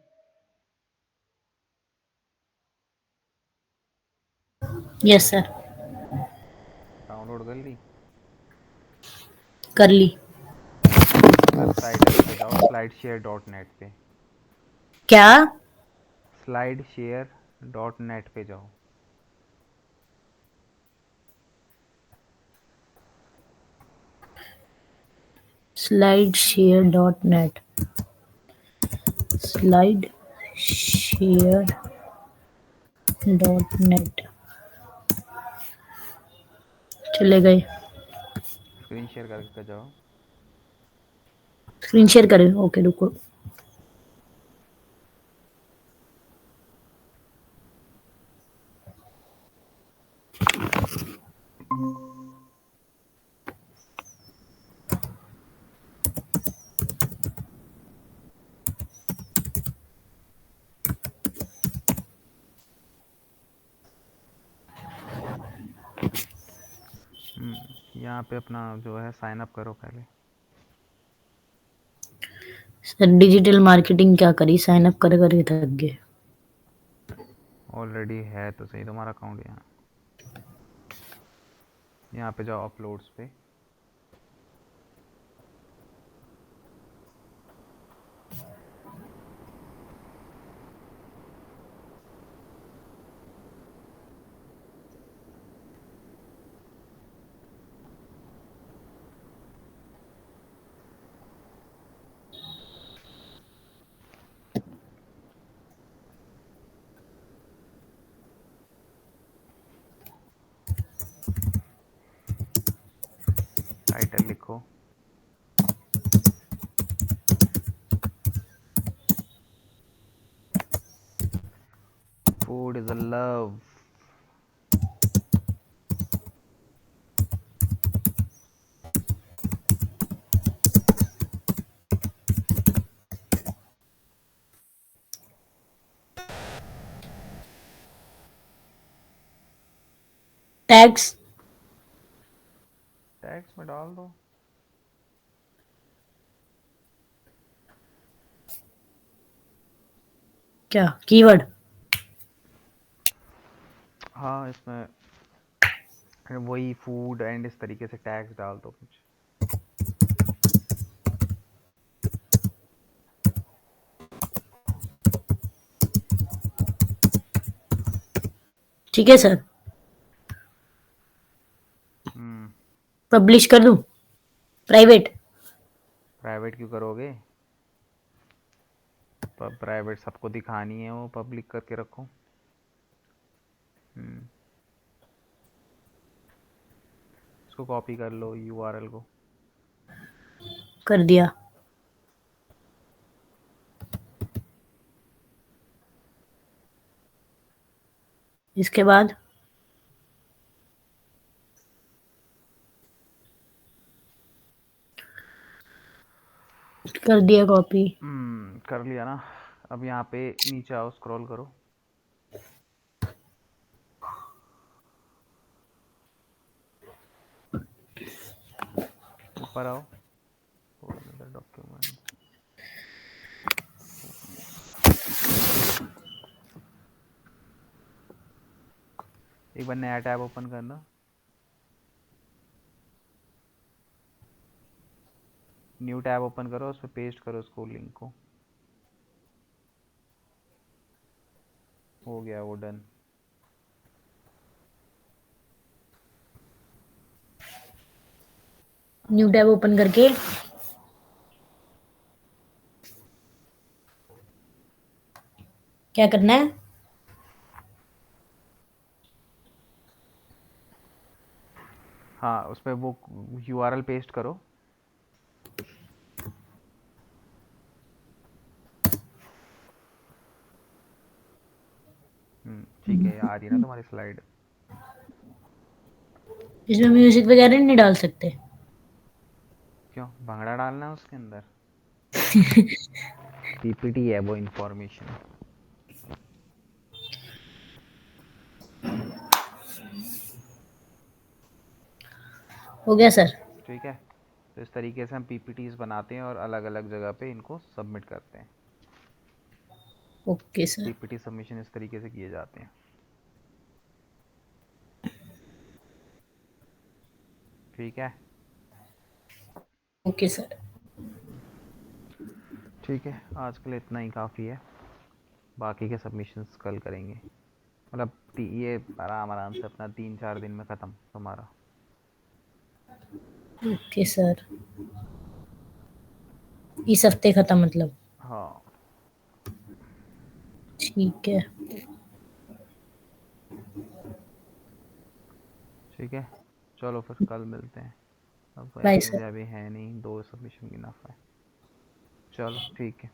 Yes sir. डाउनलोड कर ली? कर ली। सबटाइटल्स पे जाओ, स्लाइड शेयर डॉट नेट पे। क्या? स्लाइड शेयर डॉट नेट पे जाओ। Slide share dot net. Slide share dot net. चले गए। स्क्रीन शेयर करके जाओ। स्क्रीन शेयर करें? ओके रुको। यहाँ पे अपना जो है साइन अप करो पहले। सर डिजिटल मार्केटिंग क्या करी, साइन अप कर करके थक गए। ऑलरेडी है तो सही तुम्हारा अकाउंट। यहाँ पे जाओ अपलोड्स पे। टाइटल लिखो। Food is a love. Tax tags में डाल दो। क्या कीवर्ड? हाँ इसमें वही फूड एंड इस तरीके से टैग्स डाल दो कुछ। ठीक है सर। पब्लिश कर दूं? प्राइवेट? प्राइवेट क्यों करोगे? प्राइवेट सबको दिखानी है, वो पब्लिक करके रखो। इसको कॉपी कर लो यूआरएल को। कर दिया। इसके बाद कर दिया कॉपी। कर लिया ना। अब यहाँ पे नीचे आओ, स्क्रॉल करो। ऊपर आओ, डॉक्यूमेंट। एक बार नया टैब ओपन करना। न्यू टैब ओपन करो, उस पर पेस्ट करो उसको, लिंक को। हो गया वो डन। न्यू टैब ओपन करके क्या करना है? हाँ उस पर वो यूआरएल पेस्ट करो। ठीक है, आ रही है ना तुम्हारी स्लाइड। इसमें म्यूजिक वगैरह नहीं डाल सकते? क्यों, भंगड़ा डालना है उसके अंदर? पीपीटी है वो, इंफॉर्मेशन। हो गया सर। ठीक है, तो इस तरीके से हम पीपीटीज बनाते हैं और अलग अलग जगह पे इनको सबमिट करते हैं। Okay sir. पीपीटी सबमिशन इस तरीके से किए जाते हैं। ठीक है। Okay sir. ठीक है, आज के लिए इतना ही काफ़ी है। बाकी के सबमिशंस कल करेंगे। मतलब ये आराम आराम से अपना 3-4 दिन में ख़त्म तुम्हारा। Okay sir. इस हफ्ते खत्म मतलब? हाँ ठीक है। ठीक है, चलो फिर कल मिलते हैं। अब बाय वैसे मुझे सर। अभी है नहीं, 2 सबमिशन की नफ़ा है। चलो ठीक है।